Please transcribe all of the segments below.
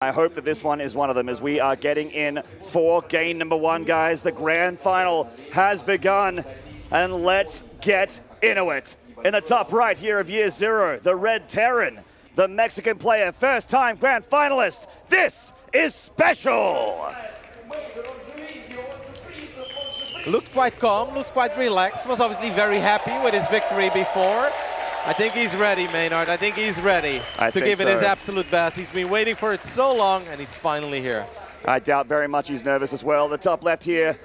I hope that this one is one of them as we are getting in for game number 1, guys. The grand final has begun, and let's get into it. In the top right here of year 0, the Red Terran, the Mexican player, first-time grand finalist. This is SpeCial. Looked quite calm, looked quite relaxed, was obviously very happy with his victory before. I think he's ready, Maynard. I think he's ready to give it his absolute best. He's been waiting for it so long, and he's finally here. I doubt very much he's nervous as well. The top left here,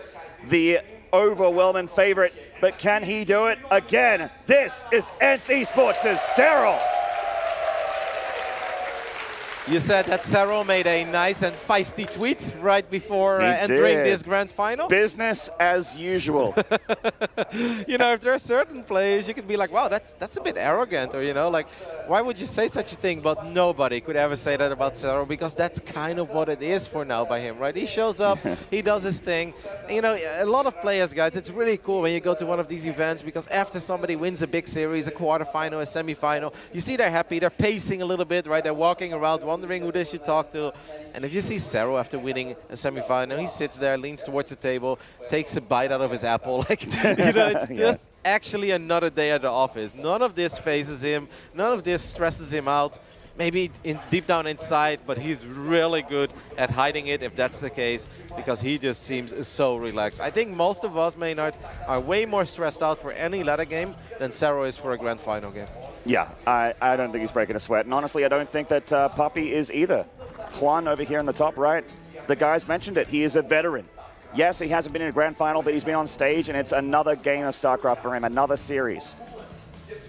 the overwhelming favorite, but can he do it again? This is Esports' Serral. You said that Serral made a nice and feisty tweet right before entering this grand final. Business as usual. You know, if there are certain players, you could be like, wow, that's a bit arrogant, or, you know, like, why would you say such a thing? But nobody could ever say that about Serral, because that's kind of what it is for now by him, right? He shows up, he does his thing. You know, a lot of players, guys, it's really cool when you go to one of these events, because after somebody wins a big series, a quarterfinal, a semifinal, you see they're happy, they're pacing a little bit, right? They're walking around, wondering who they should talk to. And if you see Serral after winning a semifinal, he sits there, leans towards the table, takes a bite out of his apple. Like, you know, it's just actually another day at the office. None of this phases him. None of this stresses him out. Maybe deep down inside, but he's really good at hiding it, if that's the case, because he just seems so relaxed. I think most of us, Maynard, are way more stressed out for any ladder game than Serral is for a grand final game. Yeah, I don't think he's breaking a sweat. And honestly, I don't think that Puppy is either. Juan over here in the top right, the guys mentioned it. He is a veteran. Yes, he hasn't been in a grand final, but he's been on stage, and it's another game of Starcraft for him, another series.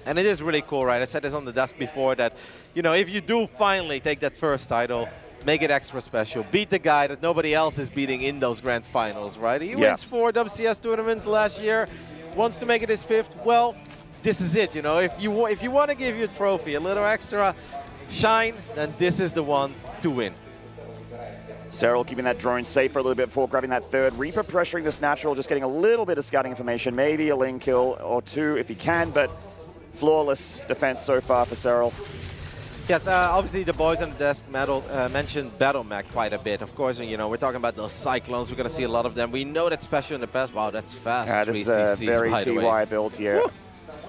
And it is really cool, right? I said this on the desk before that, you know, if you do finally take that first title, make it extra special. Beat the guy that nobody else is beating in those grand finals, right? He wins 4 WCS tournaments last year, wants to make it his 5th. Well, this is it, you know. If you want to give you a trophy, a little extra shine, then this is the one to win. Serral keeping that drone safe for a little bit before grabbing that third. Reaper pressuring this natural, just getting a little bit of scouting information, maybe a lane kill or 2 if he can, but flawless defense so far for Serral. Yes, obviously the boys on the desk mentioned Battle Mech quite a bit. Of course, you know, we're talking about those Cyclones. We're going to see a lot of them. We know that SpeCial in the past. Wow, that's fast. Yeah, this is a very TY build here. Woo!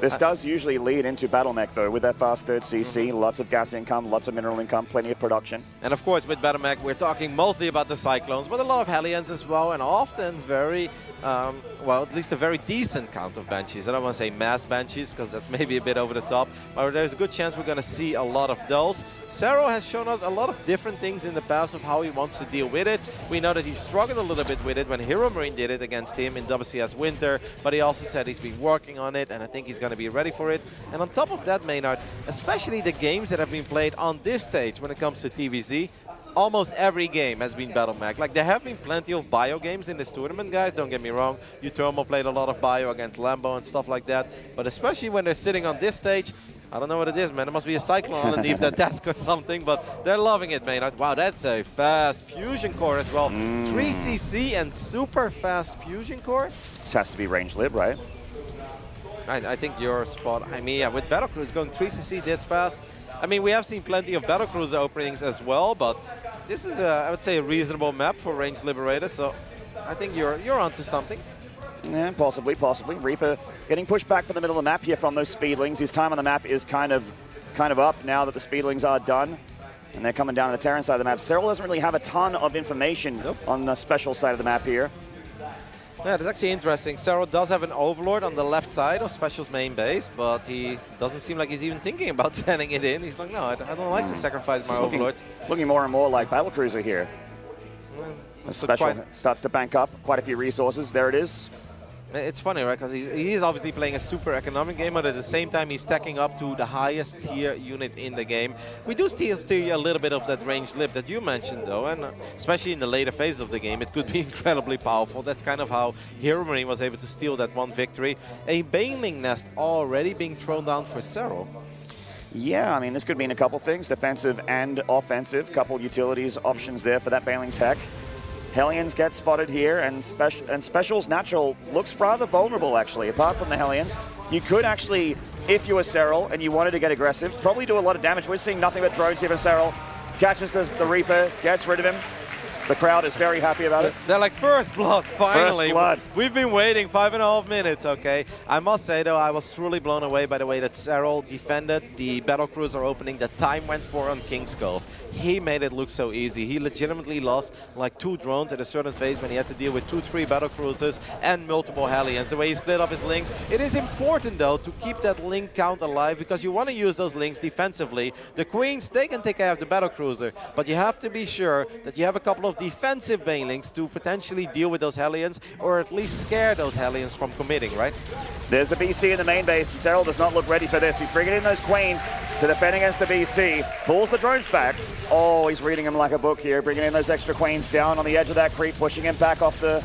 This does usually lead into Battle Mech, though, with that fast third CC. Lots of gas income, lots of mineral income, plenty of production. And of course, with Battle Mech, we're talking mostly about the Cyclones, but a lot of Hellions as well, and often very, well, at least a very decent count of Banshees. I don't want to say mass Banshees, because that's maybe a bit over the top, but there's a good chance we're going to see a lot of those. Serral has shown us a lot of different things in the past of how he wants to deal with it. We know that he struggled a little bit with it when Hero Marine did it against him in WCS Winter, but he also said he's been working on it, and I think he's going to be ready for it. And on top of that, Maynard, especially the games that have been played on this stage when it comes to TVZ, almost every game has been Battle Mech. Like, there have been plenty of bio games in this tournament, guys, don't get me wrong. Utermo played a lot of bio against Lambo and stuff like that, but especially when they're sitting on this stage, I don't know what it is, man. There must be a Cyclone underneath that desk or something, but they're loving it, Maynard. Wow, that's a fast fusion core as well. 3cc and super fast fusion core. This has to be range lib, right? I think you're spot. I mean, yeah, with Battlecruise going 3cc this fast, I mean, we have seen plenty of Battlecruise openings as well, but this is, I would say, a reasonable map for Range Liberator, so I think you're onto something. Yeah, possibly. Reaper getting pushed back from the middle of the map here from those Speedlings. His time on the map is kind of up now that the Speedlings are done, and they're coming down to the Terran side of the map. Serral doesn't really have a ton of information on the SpeCial side of the map here. Yeah, that's actually interesting. Serral does have an Overlord on the left side of SpeCial's main base, but he doesn't seem like he's even thinking about sending it in. He's like, no, I don't like to sacrifice my Overlords. Looking more and more like Battlecruiser here. SpeCial starts to bank up quite a few resources. There it is. It's funny, right? Because he is obviously playing a super economic game, but at the same time, he's stacking up to the highest tier unit in the game. We do still see a little bit of that range lip that you mentioned, though, and especially in the later phase of the game, it could be incredibly powerful. That's kind of how Hero Marine was able to steal that one victory. A Baneling Nest already being thrown down for Serral. Yeah, I mean, this could mean a couple things, defensive and offensive. Couple utilities options there for that Baneling tech. Hellions get spotted here, and SpeCial's natural looks rather vulnerable, actually, apart from the Hellions. You could actually, if you were Serral and you wanted to get aggressive, probably do a lot of damage. We're seeing nothing but drones here from Serral. catches the Reaper, gets rid of him. The crowd is very happy about it. They're like, first blood, finally. First blood. We've been waiting 5.5 minutes, okay? I must say, though, I was truly blown away by the way that Serral defended the battlecruiser opening that Time went for on King's Cove. He made it look so easy. He legitimately lost like 2 drones at a certain phase when he had to deal with 2-3 battlecruisers and multiple Hellions. The way he split up his links. It is important, though, to keep that link count alive because you want to use those links defensively. The Queens, they can take care of the battlecruiser, but you have to be sure that you have a couple of defensive banelings to potentially deal with those Hellions or at least scare those Hellions from committing, right? There's the BC in the main base, and Serral does not look ready for this. He's bringing in those Queens to defend against the BC. Pulls the drones back. Oh, he's reading him like a book here, bringing in those extra Queens down on the edge of that creep, pushing him back off the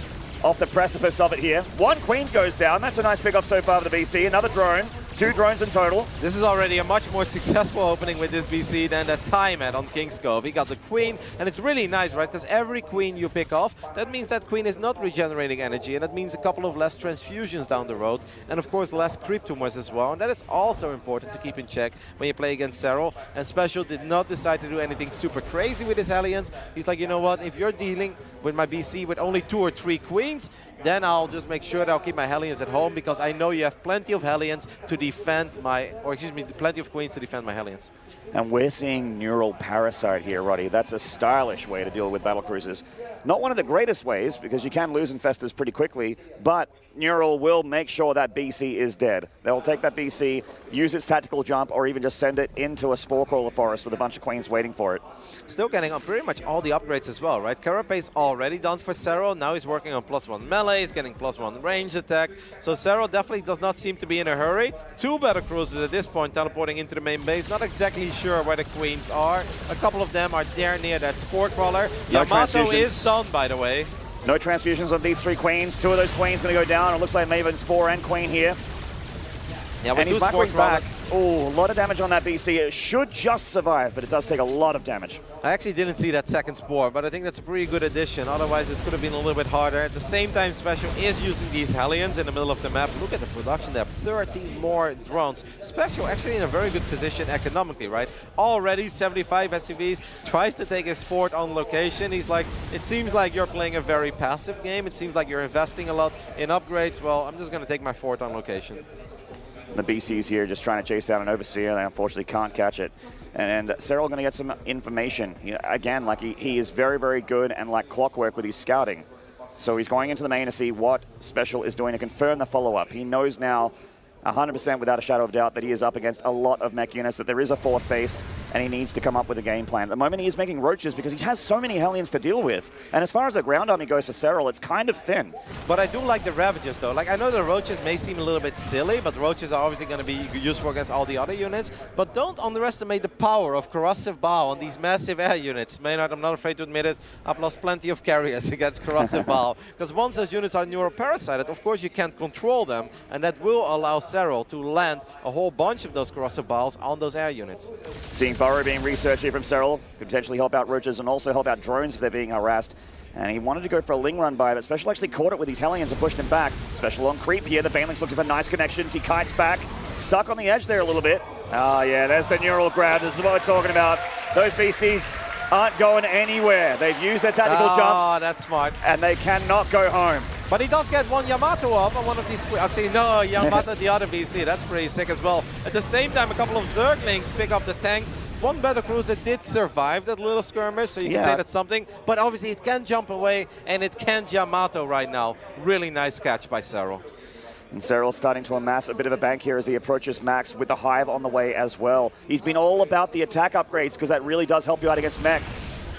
precipice of it here. 1 Queen goes down. That's a nice pick-off so far for the BC. Another drone. 2 drones in total. This is already a much more successful opening with this BC than that Time had on King's Cove. He got the Queen, and it's really nice, right? Because every Queen you pick off, that means that Queen is not regenerating energy, and that means a couple of less transfusions down the road, and of course less creep tumors as well. And that is also important to keep in check when you play against Serral. And SpeCial did not decide to do anything super crazy with his Hellions. He's like, you know what, if you're dealing with my BC with only 2 or 3 Queens, then I'll just make sure that I'll keep my Hellions at home because I know you have plenty of Hellions to defend plenty of Queens to defend my Hellions. And we're seeing Neural Parasite here, Roddy. That's a stylish way to deal with battlecruisers. Not one of the greatest ways because you can lose infestors pretty quickly, but Neural will make sure that BC is dead. They'll take that BC, use its tactical jump, or even just send it into a Spore Crawler forest with a bunch of Queens waiting for it. Still getting on pretty much all the upgrades as well, right? Carapace already done for Serral. Now he's working on +1 melee, he's getting +1 range attack. So Serral definitely does not seem to be in a hurry. 2 battlecruisers at this point teleporting into the main base. Not exactly sure where the Queens are. A couple of them are there near that Spore Crawler. No Yamato transfusions. is done, by the way. No transfusions on these 3 Queens. 2 of those Queens going to go down. It looks like Maven, Spore, and Queen here. Yeah, and he's buckling back. Oh, a lot of damage on that BC. It should just survive, but it does take a lot of damage. I actually didn't see that second Spore, but I think that's a pretty good addition. Otherwise, this could have been a little bit harder. At the same time, SpeCial is using these Hellions in the middle of the map. Look at the production there. 13 more drones. SpeCial actually in a very good position economically, right? Already 75 SCVs. Tries to take his fort on location. He's like, it seems like you're playing a very passive game. It seems like you're investing a lot in upgrades. Well, I'm just going to take my fort on location. The BC's here just trying to chase down an Overseer. They unfortunately can't catch it. And Serral going to get some information. Again, like he is very, very good and like clockwork with his scouting. So he's going into the main to see what SpeCial is doing to confirm the follow-up. He knows now 100% without a shadow of doubt that he is up against a lot of mech units, that there is a 4th base, and he needs to come up with a game plan. At the moment, he is making roaches because he has so many Hellions to deal with. And as far as the ground army goes for Serral, it's kind of thin. But I do like the Ravagers, though. Like, I know the roaches may seem a little bit silly, but roaches are obviously going to be useful against all the other units. But don't underestimate the power of Corrosive Bow on these massive air units. Maynard, I'm not afraid to admit it, I've lost plenty of carriers against Corrosive Bow. Because once those units are neuroparasited, of course you can't control them, and that will allow Serral to land a whole bunch of those Corrosive Bows on those air units. Seeing Burrow being researched here from Serral could potentially help out roaches and also help out drones if they're being harassed. And he wanted to go for a Ling run by, but SpeCial actually caught it with his Hellions and pushed him back. SpeCial on creep here. The Banelings looking for nice connections. He kites back. Stuck on the edge there a little bit. Oh, yeah, there's the neural grab. This is what we're talking about. Those BCs aren't going anywhere. They've used their tactical jumps. Oh, that's smart. And they cannot go home. But he does get one Yamato up on one of these. Actually, no, Yamato, the other BC. That's pretty sick as well. At the same time, a couple of Zerglings pick up the tanks. One battlecruiser did survive that little skirmish, so you can say that's something. But obviously, it can jump away, and it can Yamato right now. Really nice catch by Serral. And Serral starting to amass a bit of a bank here as he approaches Max with the Hive on the way as well. He's been all about the attack upgrades because that really does help you out against mech.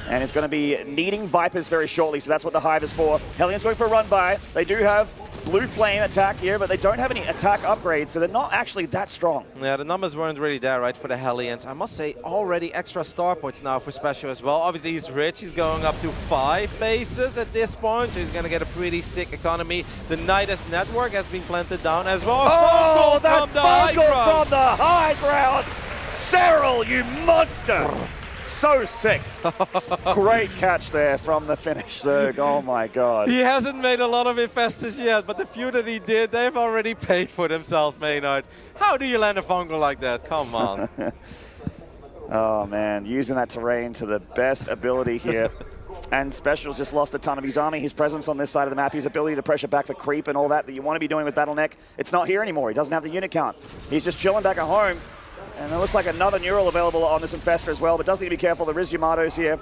And it's going to be needing Vipers very shortly, so that's what the Hive is for. Hellions going for a run by. They do have Blue Flame attack here, but they don't have any attack upgrades, so they're not actually that strong. Yeah, the numbers weren't really there, right, for the Hellions. I must say, already extra star points now for SpeCial as well. Obviously, he's rich. He's going up to 5 bases at this point, so he's going to get a pretty sick economy. The Nidus network has been planted down as well. Oh, that Fungal from the high ground! Serral, you monster! So sick. Great catch there from the finish, Zerg. Oh my god. He hasn't made a lot of infestors yet, but the few that he did, they've already paid for themselves, Maynard. How do you land a fungal like that? Come on. Oh, man, using that terrain to the best ability here. And SpeCial's just lost a ton of his army. His presence on this side of the map, his ability to pressure back the creep and all that you want to be doing with Battleneck, it's not here anymore. He doesn't have the unit count. He's just chilling back at home. And it looks like another Neural available on this Infestor as well, but does need to be careful. There is Yamato's here.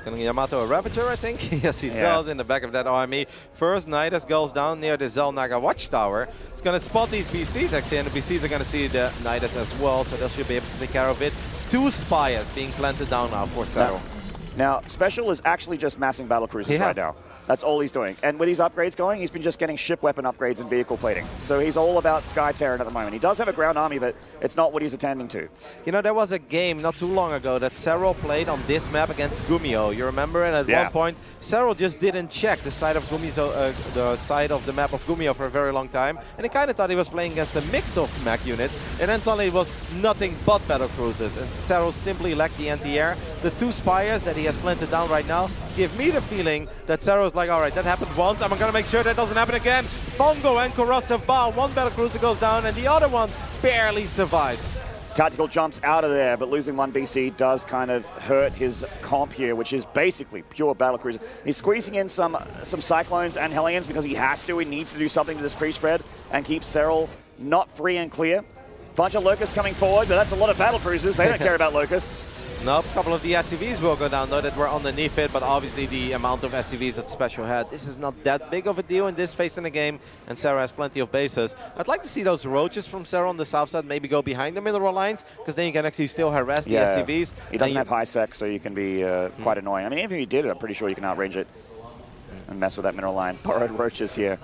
Can Yamato a Ravager, I think? Yes, he does in the back of that army. First, Nidus goes down near the Zelnaga Watchtower. It's going to spot these BCs, actually, and the BCs are going to see the Nidus as well, so they should be able to take care of it. 2 Spires being planted down now for Serral. Now, SpeCial is actually just massing battlecruisers right now. That's all he's doing. And with his upgrades going, he's been just getting ship weapon upgrades and vehicle plating. So he's all about Sky Terran at the moment. He does have a ground army, but it's not what he's attending to. You know, there was a game not too long ago that Serral played on this map against Gumio. You remember? And at one point, Serral just didn't check the side of the side of the map of Gumio for a very long time. And he kind of thought he was playing against a mix of mech units. And then suddenly it was nothing but battle cruisers. And Serral simply lacked the anti-air. The 2 Spires that he has planted down right now give me the feeling that Serral's like, all right, that happened once. I'm going to make sure that doesn't happen again. Fongo and Corrosive Bow. One battlecruiser goes down and the other one barely survives. Tactical jumps out of there, but losing 1 BC does kind of hurt his comp here, which is basically pure battlecruiser. He's squeezing in some Cyclones and Hellions because he has to. He needs to do something to this creep spread and keep Serral not free and clear. Bunch of Locusts coming forward, but that's a lot of battlecruisers. They don't care about Locusts. Nope, a couple of the SCVs will go down though that were underneath it, but obviously the amount of SCVs that SpeCial had, this is not that big of a deal in this phase in the game, and Serral has plenty of bases. I'd like to see those roaches from Serral on the south side maybe go behind the mineral lines, because then you can actually still harass the SCVs. He doesn't have high sec, so you can be quite annoying. I mean, even if he did it, I'm pretty sure you can outrange it and mess with that mineral line. Borrowed roaches here.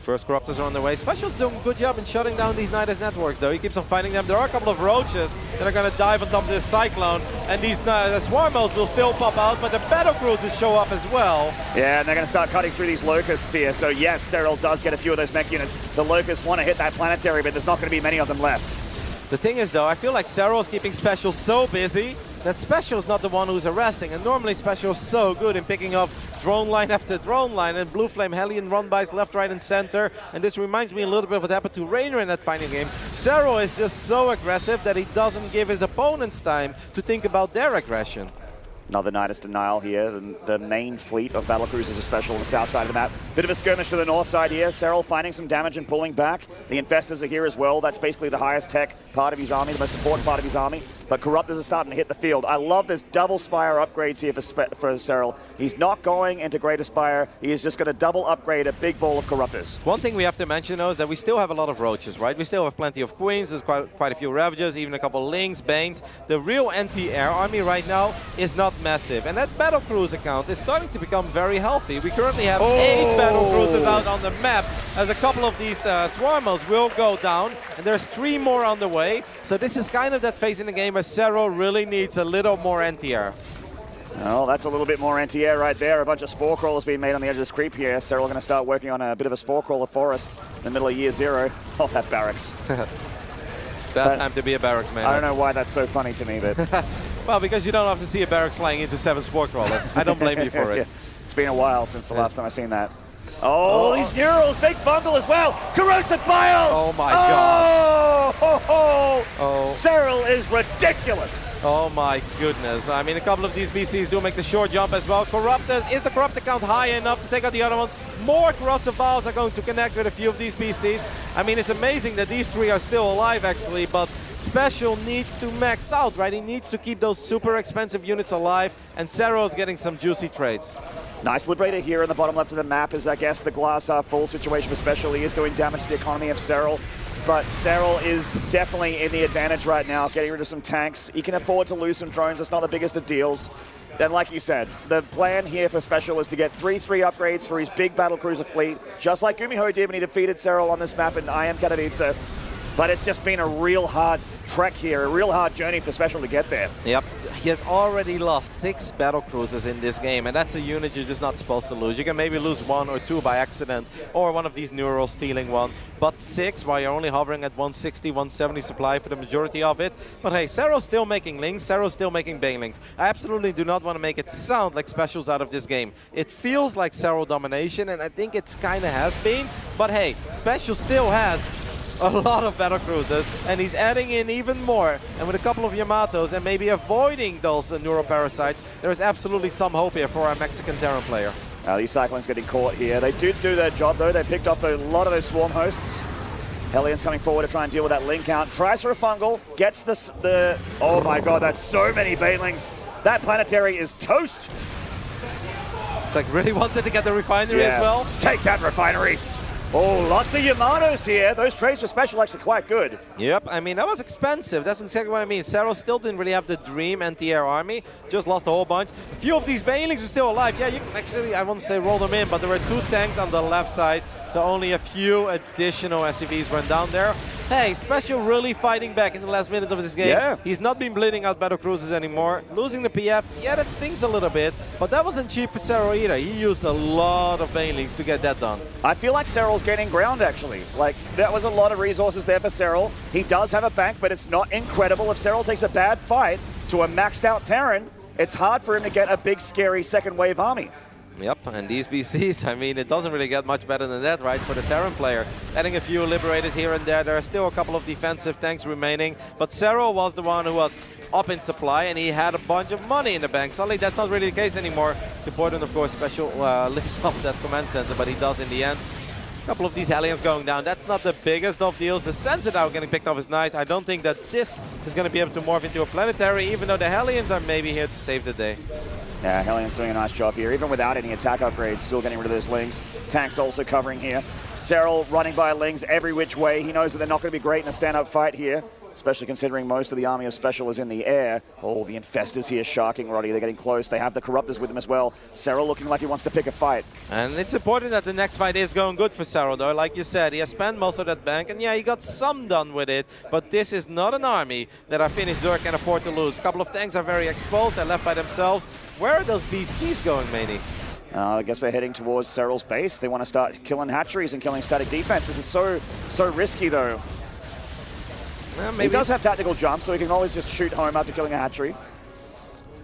First Corruptors are on the way. SpeCial's doing a good job in shutting down these Nidus networks, though. He keeps on fighting them. There are a couple of roaches that are going to dive on top of this Cyclone, and these Swarmos will still pop out, but the battlecruisers show up as well. Yeah, and they're going to start cutting through these Locusts here. So yes, Serral does get a few of those mech units. The Locusts want to hit that planetary, but there's not going to be many of them left. The thing is, though, I feel like Serral's keeping SpeCial so busy that SpeCial's not the one who's harassing, and normally SpeCial's so good in picking up drone line after drone line, and Blue Flame Hellion run-bys left, right, and center, and this reminds me a little bit of what happened to Raynor in that final game. Serral is just so aggressive that he doesn't give his opponents time to think about their aggression. Another Nidus denial here. The main fleet of battlecruisers is SpeCial on the south side of the map. Bit of a skirmish to the north side here. Serral finding some damage and pulling back. The Infestors are here as well. That's basically the highest tech part of his army, the most important part of his army. But Corruptors are starting to hit the field. I love this double Spire upgrades here for Serral. He's not going into Greater Spire. He is just going to double upgrade a big ball of Corruptors. One thing we have to mention, though, is that we still have a lot of Roaches, right? We still have plenty of Queens. There's quite a few Ravagers, even a couple of Lynx, Banes. The real anti-air army right now is not massive. And that battlecruiser count is starting to become very healthy. We currently have 8 battlecruisers out on the map, as a couple of these Swarmos will go down, and there's 3 more on the way. So this is kind of that phase in the game where Serral really needs a little more anti-air. Well, that's a little bit more anti-air right there. A bunch of Spore Crawlers being made on the edge of this creep here. Serral going to start working on a bit of a Spore Crawler forest in the middle of year 0. Oh, that barracks. Bad time to be a barracks man. I don't know why that's so funny to me, but... Well, because you don't have to see a barracks flying into 7 Spore Crawlers. I don't blame you for it. Yeah. It's been a while since the last time I've seen that. Oh, these Neurals, big fungal as well. Corrosive Biles! Oh my God. Oh. Serral is ridiculous. Oh my goodness. I mean, a couple of these BCs do make the short jump as well. Corruptors, is the Corruptor count high enough to take out the other ones? More Corrosive Biles are going to connect with a few of these BCs. I mean, it's amazing that these 3 are still alive, actually, but SpeCial needs to max out, right? He needs to keep those super expensive units alive, and Serral's getting some juicy trades. Nice Liberator here in the bottom left of the map is, I guess, the glass full situation for SpeCial. He is doing damage to the economy of Serral, but Serral is definitely in the advantage right now, getting rid of some tanks. He can afford to lose some drones. It's not the biggest of deals. Then, like you said, the plan here for SpeCial is to get 3-3 upgrades for his big battlecruiser fleet, just like Gumiho did when he defeated Serral on this map in I Am Katowice. But it's just been a real hard trek here, a real hard journey for SpeCial to get there. Yep. He has already lost 6 battlecruisers in this game, and that's a unit you're just not supposed to lose. You can maybe lose 1 or 2 by accident, or one of these Neurals stealing 1, but 6 while you're only hovering at 160, 170 supply for the majority of it. But hey, Serral's still making Lynx, Serral's still making Banelings. I absolutely do not want to make it sound like SpeCial's out of this game. It feels like Serral domination, and I think it's kind of has been, but hey, SpeCial still has a lot of battlecruisers, and he's adding in even more. And with a couple of Yamatos and maybe avoiding those neuroparasites, there is absolutely some hope here for our Mexican Terran player. These Cyclones getting caught here. They do their job though. They picked off a lot of those swarm hosts. Hellions coming forward to try and deal with that link count. Tries for a fungal, gets the oh my god, that's so many banelings. That planetary is toast. It's like really wanted to get the refinery as well. Take that refinery. Oh, lots of Yamatos here. Those trades for Special actually quite good. Yep, I mean, that was expensive. That's exactly what I mean. Serral still didn't really have the dream anti-air army. Just lost a whole bunch. A few of these banelings are still alive. Yeah, you can actually, I won't say roll them in, but there were 2 tanks on the left side. So only a few additional SCVs went down there. Hey, SpeCial really fighting back in the last minute of this game. Yeah. He's not been bleeding out battlecruisers anymore. Losing the PF, yeah, that stings a little bit. But that wasn't cheap for Serral either. He used a lot of banelings to get that done. I feel like Serral's gaining ground, actually. Like, that was a lot of resources there for Serral. He does have a bank, but it's not incredible. If Serral takes a bad fight to a maxed out Terran, it's hard for him to get a big, scary second wave army. Yep, and these BCs, I mean, it doesn't really get much better than that, right, for the Terran player. Adding a few Liberators here and there. There are still a couple of defensive tanks remaining, but Serral was the one who was up in supply, and he had a bunch of money in the bank. Suddenly, that's not really the case anymore. It's important, of course, SpeCial lifts up that command center, but he does in the end. A couple of these Hellions going down. That's not the biggest of deals. The Sensor now getting picked off is nice. I don't think that this is going to be able to morph into a planetary, even though the Hellions are maybe here to save the day. Yeah, Hellions doing a nice job here, even without any attack upgrades, still getting rid of those Lings. Tanks also covering here. Serral running by Lings every which way. He knows that they're not going to be great in a stand-up fight here, especially considering most of the army of SpeCial is in the air. Oh, the Infestors here sharking Roddy. They're getting close. They have the Corruptors with them as well. Serral looking like he wants to pick a fight. And it's important that the next fight is going good for Serral, though. Like you said, he has spent most of that bank, and yeah, he got some done with it, but this is not an army that I Finnish Zerg can afford to lose. A couple of tanks are very exposed. They're left by themselves. Where are those BCs going, Maney? I guess they're heading towards Serral's base. They want to start killing hatcheries and killing static defense. This is so risky, though. He does have tactical jumps, so he can always just shoot home after killing a hatchery.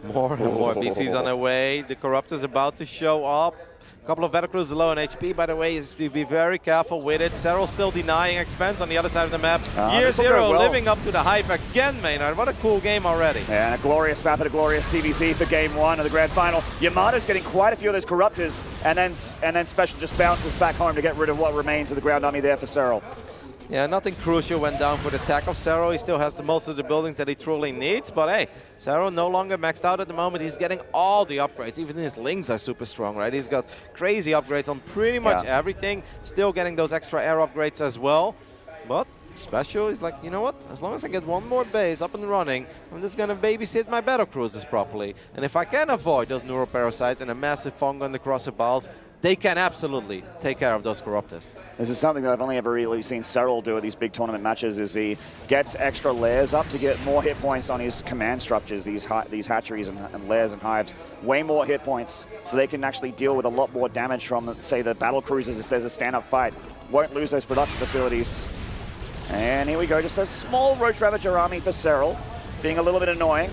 More and more BCs on their way. The Corruptor's about to show up. A couple of battlecruisers low on HP, by the way, is to be very careful with it. Serral still denying expense on the other side of the map. Year Zero living up to the hype again, Maynard. What a cool game already. Yeah, and a glorious map and a glorious TVZ for Game 1 of the Grand Final. Yamato's getting quite a few of those Corruptors, and then SpeCial just bounces back home to get rid of what remains of the ground army there for Serral. Yeah, nothing crucial went down for the attack of Serral. He still has most of the buildings that he truly needs. But hey, Serral no longer maxed out at the moment. He's getting all the upgrades. Even his Lings are super strong, right? He's got crazy upgrades on pretty much everything. Still getting those extra air upgrades as well. But SpeCial is like, you know what? As long as I get one more base up and running, I'm just going to babysit my battlecruisers properly. And if I can avoid those neuroparasites and a massive fungal in the crosser balls, they can absolutely take care of those Corruptors. This is something that I've only ever really seen Serral do at these big tournament matches, is he gets extra layers up to get more hit points on his command structures, these hatcheries and layers and hives. Way more hit points, so they can actually deal with a lot more damage from, say, the battle cruisers if there's a stand-up fight. Won't lose those production facilities. And here we go, just a small Roach Ravager army for Serral, being a little bit annoying.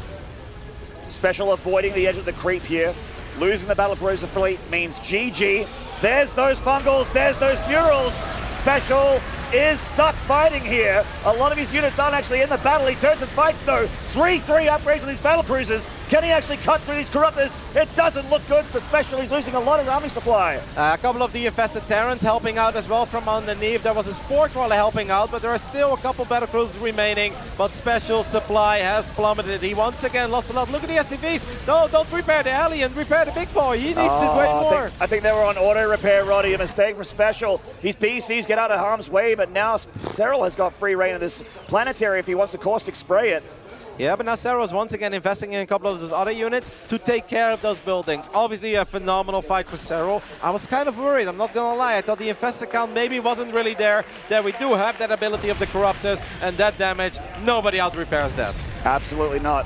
SpeCial avoiding the edge of the creep here. Losing the Battlecruiser fleet means GG. There's those fungals, there's those neurals. SpeCial is stuck fighting here. A lot of his units aren't actually in the battle. He turns and fights though. 3 upgrades on these battlecruisers. Can he actually cut through these Corruptors? It doesn't look good for SpeCial. He's losing a lot of army supply. A couple of the infested Terrans helping out as well from underneath. There was a Spore Crawler helping out, but there are still a couple battlecruisers remaining. But SpeCial's supply has plummeted. He once again lost a lot. Look at the SCVs. No, don't repair the Alien. Repair the big boy. He needs it way more. I think they were on auto repair, Roddy. A mistake for SpeCial. His PCs get out of harm's way, but now Serral has got free reign of this planetary if he wants to caustic spray it. Yeah, but now Serral is once again investing in a couple of those other units to take care of those buildings. Obviously a phenomenal fight for Serral. I was kind of worried, I'm not going to lie. I thought the infested count maybe wasn't really there. That we do have that ability of the Corruptors and that damage. Nobody out repairs that. Absolutely not.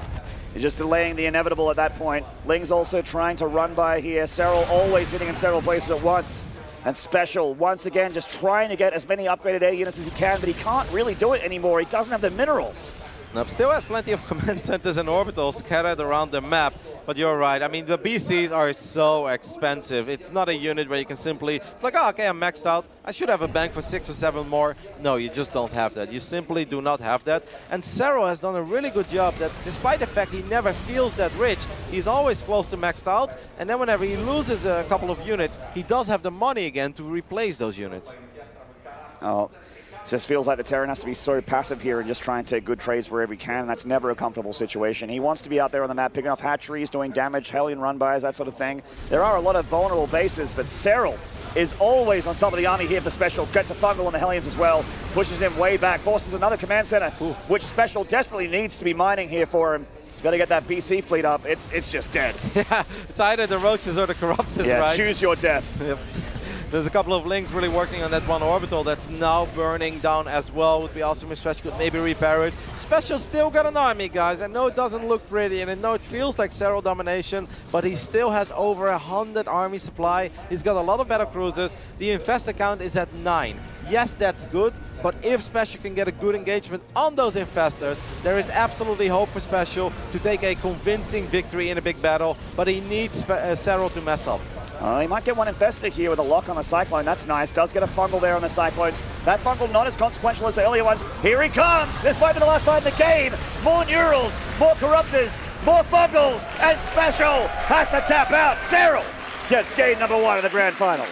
You're just delaying the inevitable at that point. Ling's also trying to run by here. Serral always hitting in several places at once. And SpeCial, once again, just trying to get as many upgraded air units as he can, but he can't really do it anymore. He doesn't have the minerals. Now, still has plenty of command centers and orbitals scattered around the map. But you're right. I mean, the BCs are so expensive. It's not a unit where you can simply, it's like, oh, okay, I'm maxed out. I should have a bank for 6 or 7 more. No, you just don't have that. You simply do not have that. And Serral has done a really good job that despite the fact he never feels that rich, he's always close to maxed out. And then whenever he loses a couple of units, he does have the money again to replace those units. Oh. It just feels like the Terran has to be so passive here and just try and take good trades wherever he can. That's never a comfortable situation. He wants to be out there on the map, picking off hatcheries, doing damage, Hellion run-bys, that sort of thing. There are a lot of vulnerable bases, but Serral is always on top of the army here for SpeCial. Gets a fungal on the Hellions as well. Pushes him way back. Forces another command center, which SpeCial desperately needs to be mining here for him. He's got to get that BC fleet up. It's just dead. Yeah, it's either the Roaches or the Corruptors, yeah, right? Choose your death. Yep. There's a couple of links really working on that one orbital that's now burning down as well. Would be awesome if SpeCial could maybe repair it. SpeCial still got an army, guys. I know it doesn't look pretty, and I know it feels like Serral domination, but he still has over 100 army supply. He's got a lot of battle cruisers. The Infestor count is at 9. Yes, that's good, but if SpeCial can get a good engagement on those Infestors, there is absolutely hope for SpeCial to take a convincing victory in a big battle, but he needs Serral to mess up. He might get one Infestor here with a lock on the Cyclone. That's nice. Does get a fungal there on the Cyclones. That fungal not as consequential as the earlier ones. Here he comes. This might be the last fight in the game. More Neurals, more Corruptors, more fungals, and SpeCial has to tap out. Serral gets game number 1 in the grand final.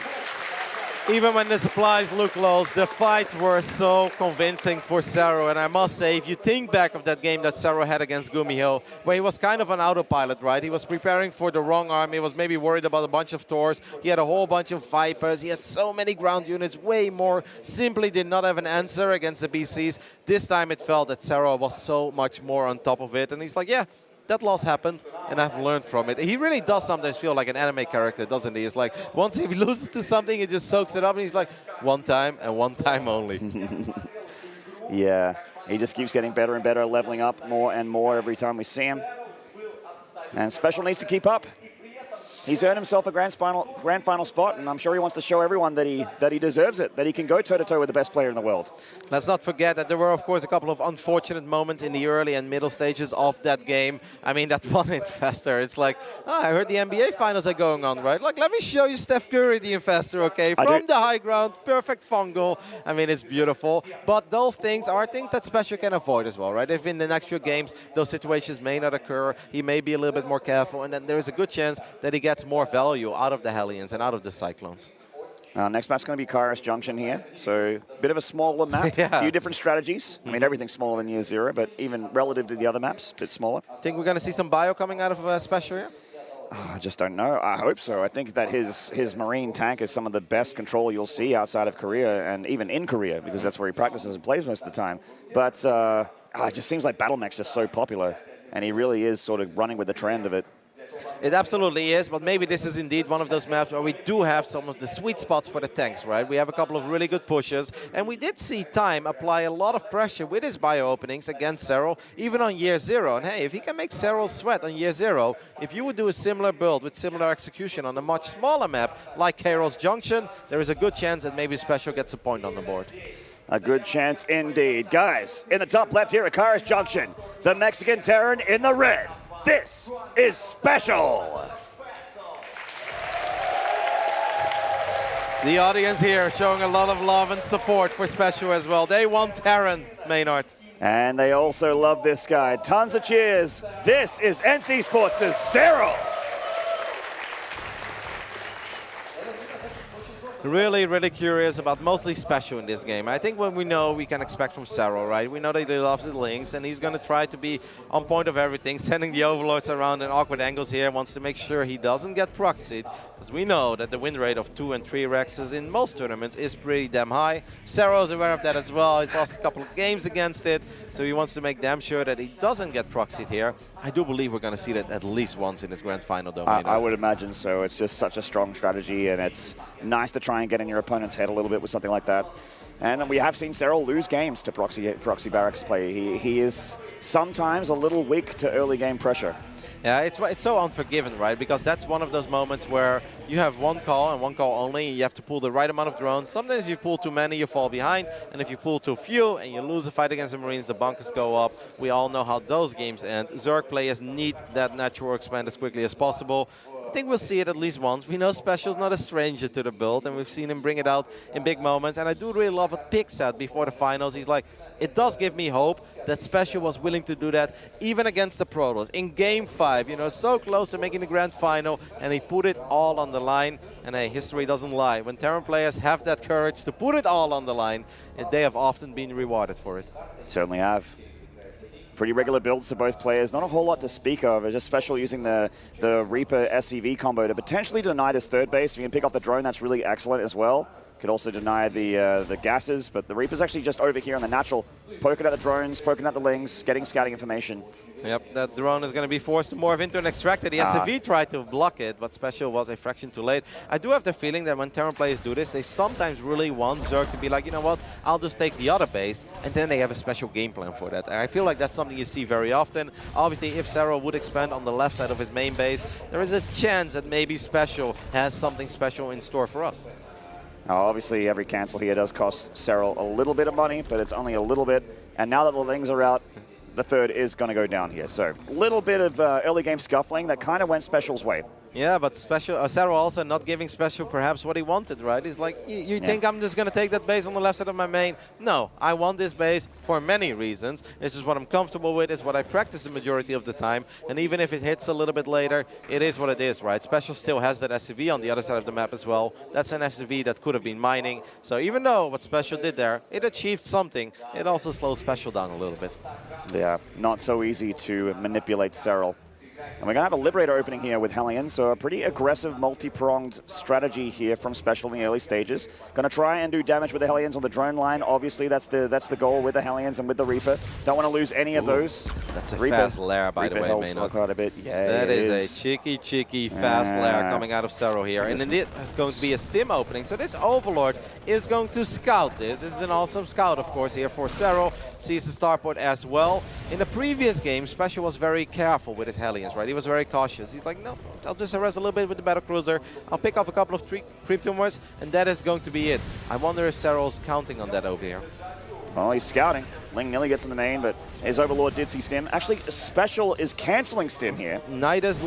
Even when the supplies look low, the fights were so convincing for Serral. And I must say, if you think back of that game that Serral had against Gumiho, where he was kind of an autopilot, right? He was preparing for the wrong army. He was maybe worried about a bunch of Thors. He had a whole bunch of Vipers. He had so many ground units, way more. Simply did not have an answer against the BCs. This time it felt that Serral was so much more on top of it. And he's like, yeah, that loss happened, and I've learned from it. He really does sometimes feel like an anime character, doesn't he? It's like, once he loses to something, he just soaks it up, and he's like, one time, and one time only. Yeah, he just keeps getting better and better, leveling up more and more every time we see him. And SpeCial needs to keep up. He's earned himself a grand final spot, and I'm sure he wants to show everyone that he deserves it, that he can go toe-to-toe with the best player in the world. Let's not forget that there were, of course, a couple of unfortunate moments in the early and middle stages of that game. I mean, that one Infestor, it's like, oh, I heard the NBA finals are going on, right? Like, let me show you Steph Curry, the Infestor, okay? From the high ground, perfect fungal. I mean, it's beautiful. But those things are things that SpeCial can avoid as well, right? If in the next few games those situations may not occur, he may be a little bit more careful, and then there is a good chance that he gets more value out of the Hellions and out of the Cyclones. Next map's going to be Kairos Junction here, so a bit of a smaller map, yeah. A few different strategies. I mean, everything's smaller than Year Zero, but even relative to the other maps, a bit smaller. Think we're going to see some bio coming out of SpeCial here? Oh, I just don't know. I hope so. I think that his Marine tank is some of the best control you'll see outside of Korea, and even in Korea, because that's where he practices and plays most of the time. But it just seems like BattleMech's just so popular, and he really is sort of running with the trend of it. It absolutely is, but maybe this is indeed one of those maps where we do have some of the sweet spots for the tanks, right? We have a couple of really good pushes, and we did see Time apply a lot of pressure with his bio openings against Serral, even on Year Zero. And hey, if he can make Serral sweat on Year Zero, if you would do a similar build with similar execution on a much smaller map like Kairos Junction, there is a good chance that maybe SpeCial gets a point on the board. A good chance indeed. Guys, in the top left here at Kairos Junction, the Mexican Terran in the red. This is SpeCial. The audience here showing a lot of love and support for SpeCial as well. They want Terran, Maynard. And they also love this guy. Tons of cheers. This is NC Sports' Serral. Really, really curious about mostly SpeCial in this game. I think what we know we can expect from Serral, right? We know that he loves the links, and he's going to try to be on point of everything, sending the Overlords around in awkward angles here, wants to make sure he doesn't get proxied, because we know that the win rate of 2 and 3 Rexes in most tournaments is pretty damn high. Serral is aware of that as well. He's lost a couple of games against it, so he wants to make damn sure that he doesn't get proxied here. I do believe we're going to see that at least once in his grand final, though. I would imagine so. It's just such a strong strategy, and it's nice to try and get in your opponent's head a little bit with something like that. And we have seen Serral lose games to Proxy Barracks play. He is sometimes a little weak to early game pressure. Yeah, it's so unforgiving, right? Because that's one of those moments where you have one call and one call only. You have to pull the right amount of drones. Sometimes you pull too many, you fall behind. And if you pull too few and you lose a fight against the Marines, the bunkers go up. We all know how those games end. Zerg players need that natural expand as quickly as possible. I think we'll see it at least once. We know SpeCial's not a stranger to the build, and we've seen him bring it out in big moments. And I do really love what Pick said before the finals. He's like, it does give me hope that SpeCial was willing to do that even against the Protoss. In Game 5, you know, so close to making the grand final, and he put it all on the line. And hey, history doesn't lie. When Terran players have that courage to put it all on the line, they have often been rewarded for it. Certainly have. Pretty regular builds to both players. Not a whole lot to speak of. It's just SpeCial using the Reaper SCV combo to potentially deny this third base. If you can pick off the drone, that's really excellent as well. Could also deny the gases, but the Reaper's actually just over here on the natural, poking at the drones, poking at the Lings, getting scouting information. Yep, that drone is going to be forced to morph into an extractor. The SCV tried to block it, but SpeCial was a fraction too late. I do have the feeling that when Terran players do this, they sometimes really want Zerg to be like, you know what, I'll just take the other base, and then they have a special game plan for that. And I feel like that's something you see very often. Obviously, if Serral would expand on the left side of his main base, there is a chance that maybe SpeCial has something special in store for us. Obviously, every cancel here does cost Serral a little bit of money, but it's only a little bit. And now that the Lings are out, the third is going to go down here. So a little bit of early game scuffling that kind of went SpeCial's way. Yeah, but Serral also not giving SpeCial perhaps what he wanted, right? He's like, you think I'm just going to take that base on the left side of my main? No, I want this base for many reasons. This is what I'm comfortable with, it's what I practice the majority of the time. And even if it hits a little bit later, it is what it is, right? SpeCial still has that SCV on the other side of the map as well. That's an SCV that could have been mining. So even though what SpeCial did there, it achieved something, it also slows SpeCial down a little bit. Yeah, not so easy to manipulate Serral. And we're going to have a Liberator opening here with Hellion, so a pretty aggressive multi-pronged strategy here from SpeCial in the early stages. Going to try and do damage with the Hellions on the drone line. Obviously, that's the goal with the Hellions and with the Reaper. Don't want to lose any of those. That's a Reaper, fast lair, by the way, Reaper quite a bit. Yeah, that is a cheeky fast lair coming out of Serral here. And then this is going to be a stim opening. So this Overlord is going to scout this. This is an awesome scout, of course, here for Serral. Sees the starport as well. In the previous game, SpeCial was very careful with his Hellions, right? He was very cautious. He's like, no, I'll just harass a little bit with the battlecruiser. I'll pick off a couple of creep tumors, and that is going to be it. I wonder if Serral's counting on that over here. Well, he's scouting. Ling nearly gets in the main, but his Overlord did see Stim. Actually, SpeCial is canceling Stim here. Nidus,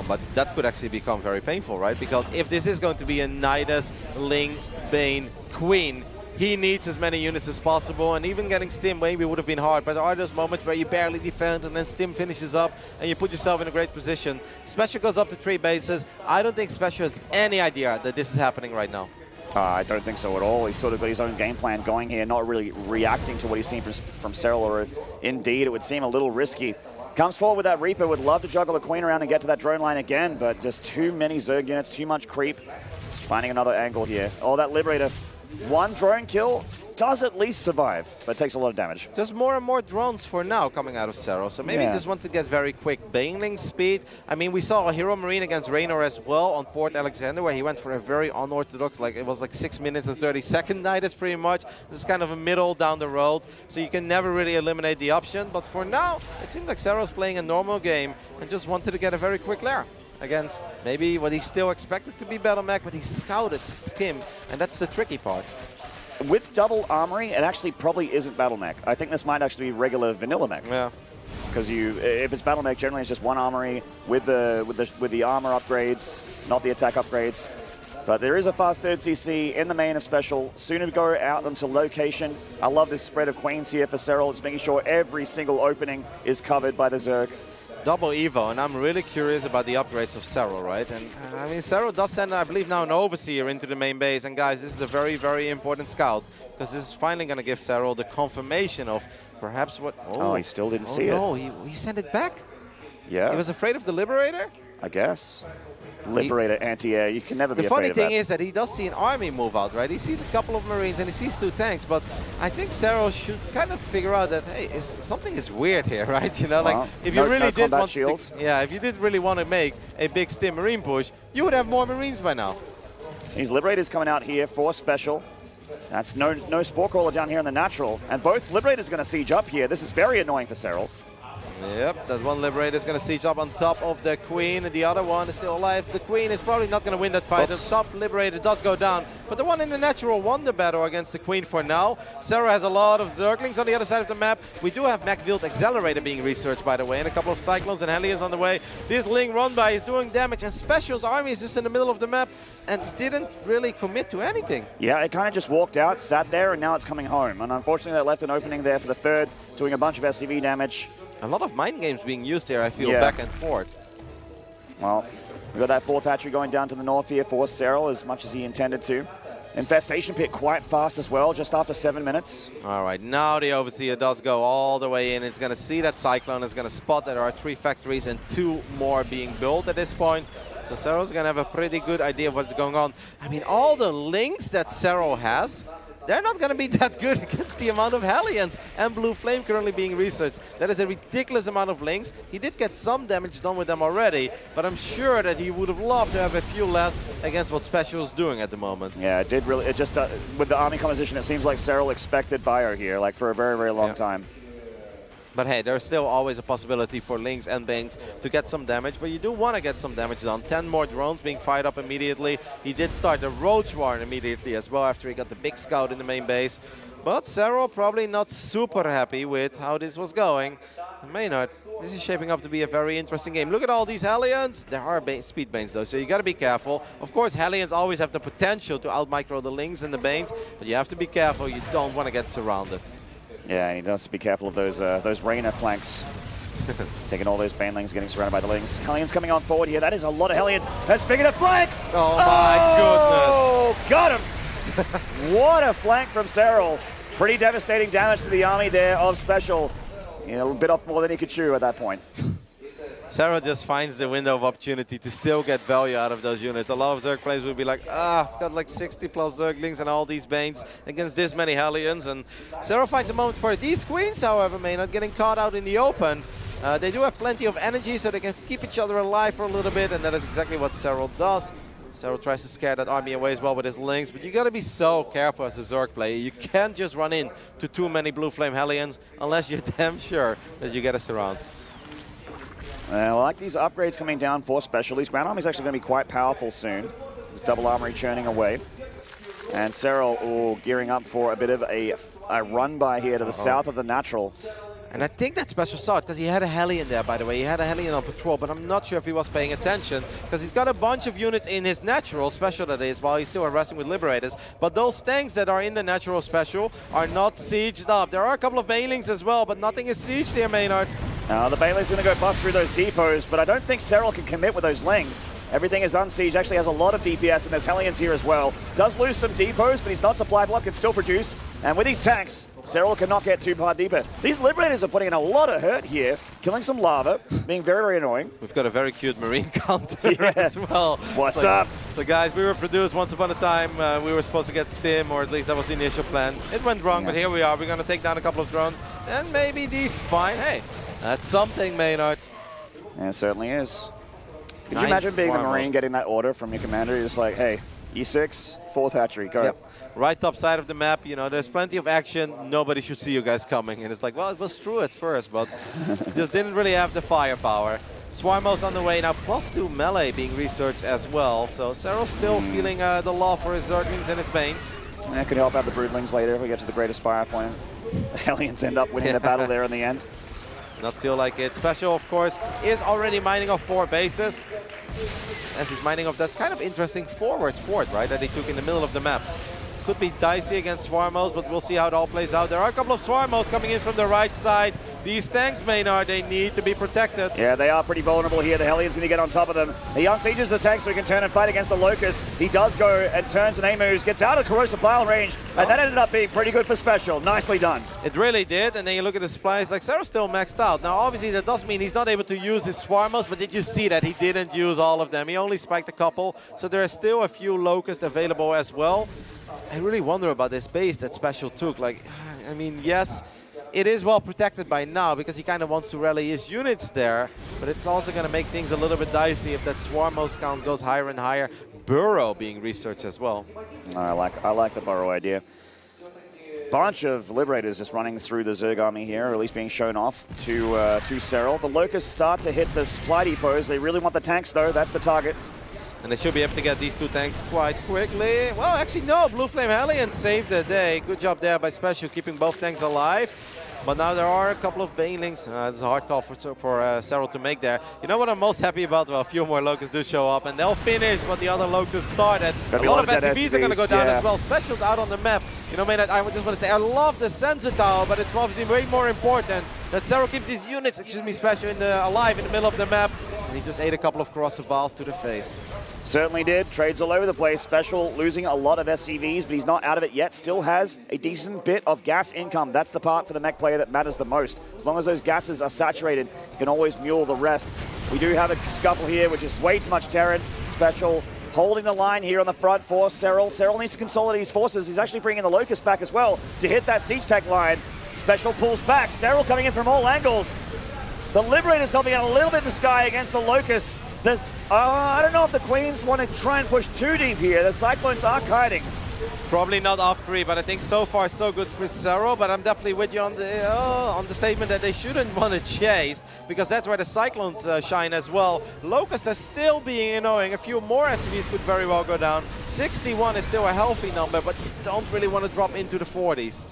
but that could actually become very painful, right? Because if this is going to be a Nidus, Ling, Bane, Queen, he needs as many units as possible, and even getting Stim maybe would have been hard, but there are those moments where you barely defend and then Stim finishes up and you put yourself in a great position. SpeCial goes up to 3 bases. I don't think SpeCial has any idea that this is happening right now. I don't think so at all. He's sort of got his own game plan going here, not really reacting to what he's seen from Serral, or indeed it would seem a little risky. Comes forward with that Reaper, would love to juggle the Queen around and get to that drone line again, but just too many Zerg units, too much creep. Just finding another angle here. Oh, that Liberator. One drone kill does at least survive, but takes a lot of damage. Just more and more drones for now coming out of Serral, so maybe you just want to get very quick Baneling speed. I mean, we saw a Hero Marine against Raynor as well on Port Alexander, where he went for a very unorthodox, like it was like 6 minutes and 30 second Nidus pretty much. This is kind of a middle down the road, so you can never really eliminate the option. But for now, it seems like Serral's playing a normal game and just wanted to get a very quick lair against maybe what he still expected to be Battle Mech, but he scouted Kim, and that's the tricky part. With double armory, it actually probably isn't Battle Mech. I think this might actually be regular vanilla mech. Yeah. Because if it's Battle Mech, generally it's just one armory with the armor upgrades, not the attack upgrades. But there is a fast third CC in the main of SpeCial. Soon to go out until location. I love this spread of Queens here for Serral. It's making sure every single opening is covered by the Zerg. Double Evo, and I'm really curious about the upgrades of Serral, right? And I mean, Serral does send, I believe, now an Overseer into the main base. And guys, this is a very, very important scout, because this is finally going to give Serral the confirmation of perhaps what... Oh, he still didn't see it. No, he sent it back? Yeah. He was afraid of the Liberator? I guess. Liberator anti-air, you can never be afraid of that. The funny thing is that he does see an army move out, right? He sees a couple of Marines and he sees 2 tanks, but I think Serral should kind of figure out that, hey, something is weird here, right? You know, like, if you really did want to, if you did really want to make a big Stim Marine push, you would have more Marines by now. These Liberators coming out here for SpeCial. That's no Spore Crawler down here in the natural. And both Liberators are going to siege up here. This is very annoying for Serral. Yep, that one Liberator is going to siege up on top of the Queen, and the other one is still alive. The Queen is probably not going to win that fight. The top Liberator does go down, but the one in the natural won the battle against the Queen for now. Serral has a lot of Zerglings on the other side of the map. We do have Macvield Accelerator being researched, by the way, and a couple of Cyclones and Hellions on the way. This Ling run-by is doing damage, and SpeCial's army is just in the middle of the map and didn't really commit to anything. Yeah, it kind of just walked out, sat there, and now it's coming home. And unfortunately, that left an opening there for the third, doing a bunch of SCV damage. A lot of mind games being used here, I feel, yeah. back and forth. Well, we've got that fourth hatchery going down to the north here for Serral as much as he intended to. Infestation pit quite fast as well, just after 7 minutes. All right, now the Overseer does go all the way in. It's going to see that Cyclone. It's going to spot that there are 3 factories and 2 more being built at this point. So Serral's going to have a pretty good idea of what's going on. I mean, all the links that Serral has, they're not going to be that good against the amount of Hellions and Blue Flame currently being researched. That is a ridiculous amount of links. He did get some damage done with them already, but I'm sure that he would have loved to have a few less against what SpeCial is doing at the moment. Yeah, it did really. It just, with the army composition, it seems like Serral expected Bio here, like for a very, very long time. But hey, there's still always a possibility for Lings and Banes to get some damage, but you do want to get some damage done. 10 more drones being fired up immediately. He did start the Roach Warren immediately as well after he got the big scout in the main base. But Serral probably not super happy with how this was going. Maynard, this is shaping up to be a very interesting game. Look at all these Hellions. There are speed Banes though, so you got to be careful. Of course, Hellions always have the potential to out-micro the Lings and the Banes, but you have to be careful. You don't want to get surrounded. Yeah, and he does have to be careful of those Rainer flanks. Taking all those Banelings, getting surrounded by the Lings. Hellions coming on forward here. That is a lot of Hellions. That's big enough flanks! Oh my goodness! Got him! What a flank from Serral. Pretty devastating damage to the army there of SpeCial. You know, a bit off more than he could chew at that point. Serral just finds the window of opportunity to still get value out of those units. A lot of Zerg players will be like, I've got like 60 plus Zerglings and all these Banes against this many Hellions. And Serral finds a moment for it. These Queens, however, may not getting caught out in the open. They do have plenty of energy, so they can keep each other alive for a little bit, and that is exactly what Serral does. Serral tries to scare that army away as well with his Lings, but you got to be so careful as a Zerg player. You can't just run in to too many Blue Flame Hellions unless you're damn sure that you get a surround. I like these upgrades coming down for SpeCial. These Ground Army's actually going to be quite powerful soon. This double armory churning away. And Serral gearing up for a bit of a run by here to the south of the natural. And I think that SpeCial saw it because he had a Hellion there, by the way. He had a Hellion on patrol, but I'm not sure if he was paying attention because he's got a bunch of units in his natural SpeCial, that is, while he's still harassing with Liberators. But those tanks that are in the natural SpeCial are not sieged up. There are a couple of Banelings as well, but nothing is sieged here, Maynard. The Bailey's going to go bust through those depots, but I don't think Serral can commit with those Lings. Everything is unsieged, actually has a lot of DPS, and there's Hellions here as well. Does lose some depots, but he's not supply block, can still produce. And with these tanks, Serral cannot get too far deeper. These Liberators are putting in a lot of hurt here, killing some lava, being very, very annoying. We've got a very cute Marine counter as well. What's up? So guys, we were produced once upon a time. We were supposed to get Stim, or at least that was the initial plan. It went wrong, but here we are. We're going to take down a couple of drones, and maybe these fine. Hey, that's something, Maynard. Yeah, it certainly is. Could you imagine being the Marine, getting that order from your commander? You're just like, hey, E6, 4th hatchery, go. Yep. Right top side of the map, you know, there's plenty of action. Nobody should see you guys coming. And it's like, well, it was true at first, but just didn't really have the firepower. Swarmo's on the way now, +2 melee being researched as well. So Serral's still feeling the love for his Zerglings and his Banes. And that could help out the Broodlings later if we get to the greatest fire point. The Hellions end up winning the battle there in the end. Not feel like it. SpeCial, of course, is already mining off 4 bases. As he's mining off that kind of interesting forward fort, right, that he took in the middle of the map. Could be dicey against Swarmos, but we'll see how it all plays out. There are a couple of Swarmos coming in from the right side. These tanks, Maynard, they need to be protected. Yeah, they are pretty vulnerable here. The Hellions need to get on top of them. He unsieges the tank so he can turn and fight against the Locust. He does go and turns and A-moves, gets out of corrosive pile range, and that ended up being pretty good for SpeCial. Nicely done. It really did, and then you look at the supplies, like Serral's still maxed out. Now, obviously, that doesn't mean he's not able to use his Swarmos, but did you see that he didn't use all of them? He only spiked a couple, so there are still a few Locusts available as well. I really wonder about this base that SpeCial took. Like, I mean, yes, It is well protected by now because he kind of wants to rally his units there, but it's also going to make things a little bit dicey if that swarm host count goes higher and higher. Burrow being researched as well. I like the burrow idea. Bunch of Liberators just running through the Zerg army here, or at least being shown off to Serral. The Locusts start to hit the supply depots. They really want the tanks, though. That's the target. And they should be able to get these 2 tanks quite quickly. Well, actually, no. Blue Flame Hellion saved the day. Good job there by SpeCial, keeping both tanks alive. But now there are a couple of Banelings. It's a hard call for Serral to make there. You know what I'm most happy about? Well, a few more Locusts do show up, and they'll finish what the other Locusts started. A lot of SCVs are going to go down as well. SpeCial's out on the map. You know, man, I just want to say I love the Sensor Tower, but it's obviously way more important that Serral keeps his units, SpeCial alive in the middle of the map. And he just ate a couple of corrosive balls to the face. Certainly did. Trades all over the place. SpeCial losing a lot of SCVs, but he's not out of it yet. Still has a decent bit of gas income. That's the part for the mech player that matters the most. As long as those gases are saturated, you can always mule the rest. We do have a scuffle here, which is way too much Terran. SpeCial holding the line here on the front for Serral. Serral needs to consolidate his forces. He's actually bringing the Locust back as well to hit that siege tech line. SpeCial pulls back. Serral coming in from all angles. The Liberators helping out a little bit in the sky against the Locusts. I don't know if the Queens want to try and push too deep here. The Cyclones are kiting. Probably not off 3, but I think so far so good for Serral. But I'm definitely with you on the statement that they shouldn't want to chase, because that's where the Cyclones shine as well. Locusts are still being annoying. A few more SCVs could very well go down. 61 is still a healthy number, but you don't really want to drop into the 40s.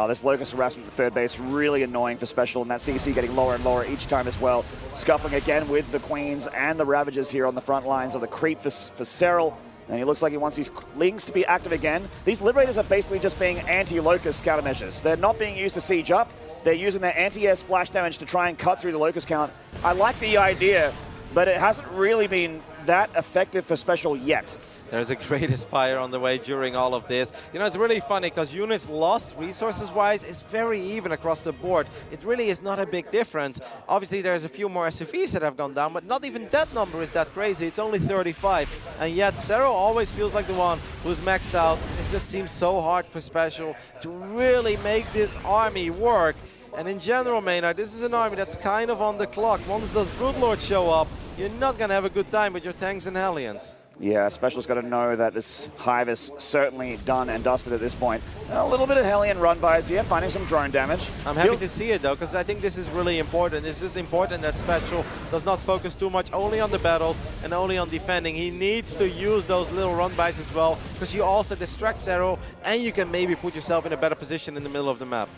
This Locust harassment at third base, really annoying for SpeCial, and that CC getting lower and lower each time as well. Scuffling again with the Queens and the Ravagers here on the front lines of the creep for Serral. And he looks like he wants these Lings to be active again. These Liberators are basically just being anti-Locust countermeasures. They're not being used to siege up. They're using their anti-air splash damage to try and cut through the Locust count. I like the idea, but it hasn't really been that effective for SpeCial yet. There's a great Aspire on the way during all of this. You know, it's really funny because units lost resources-wise is very even across the board. It really is not a big difference. Obviously, there's a few more SCVs that have gone down, but not even that number is that crazy. It's only 35. And yet, Serral always feels like the one who's maxed out. It just seems so hard for SpeCial to really make this army work. And in general, Maynard, this is an army that's kind of on the clock. Once those Broodlords show up, you're not going to have a good time with your tanks and Hellions. Yeah, SpeCial's got to know that this Hive is certainly done and dusted at this point. A little bit of Hellion run-bys here, finding some drone damage. I'm happy to see it, though, because I think this is really important. It's just important that SpeCial does not focus too much only on the battles and only on defending. He needs to use those little run-bys as well, because you also distract Serral, and you can maybe put yourself in a better position in the middle of the map.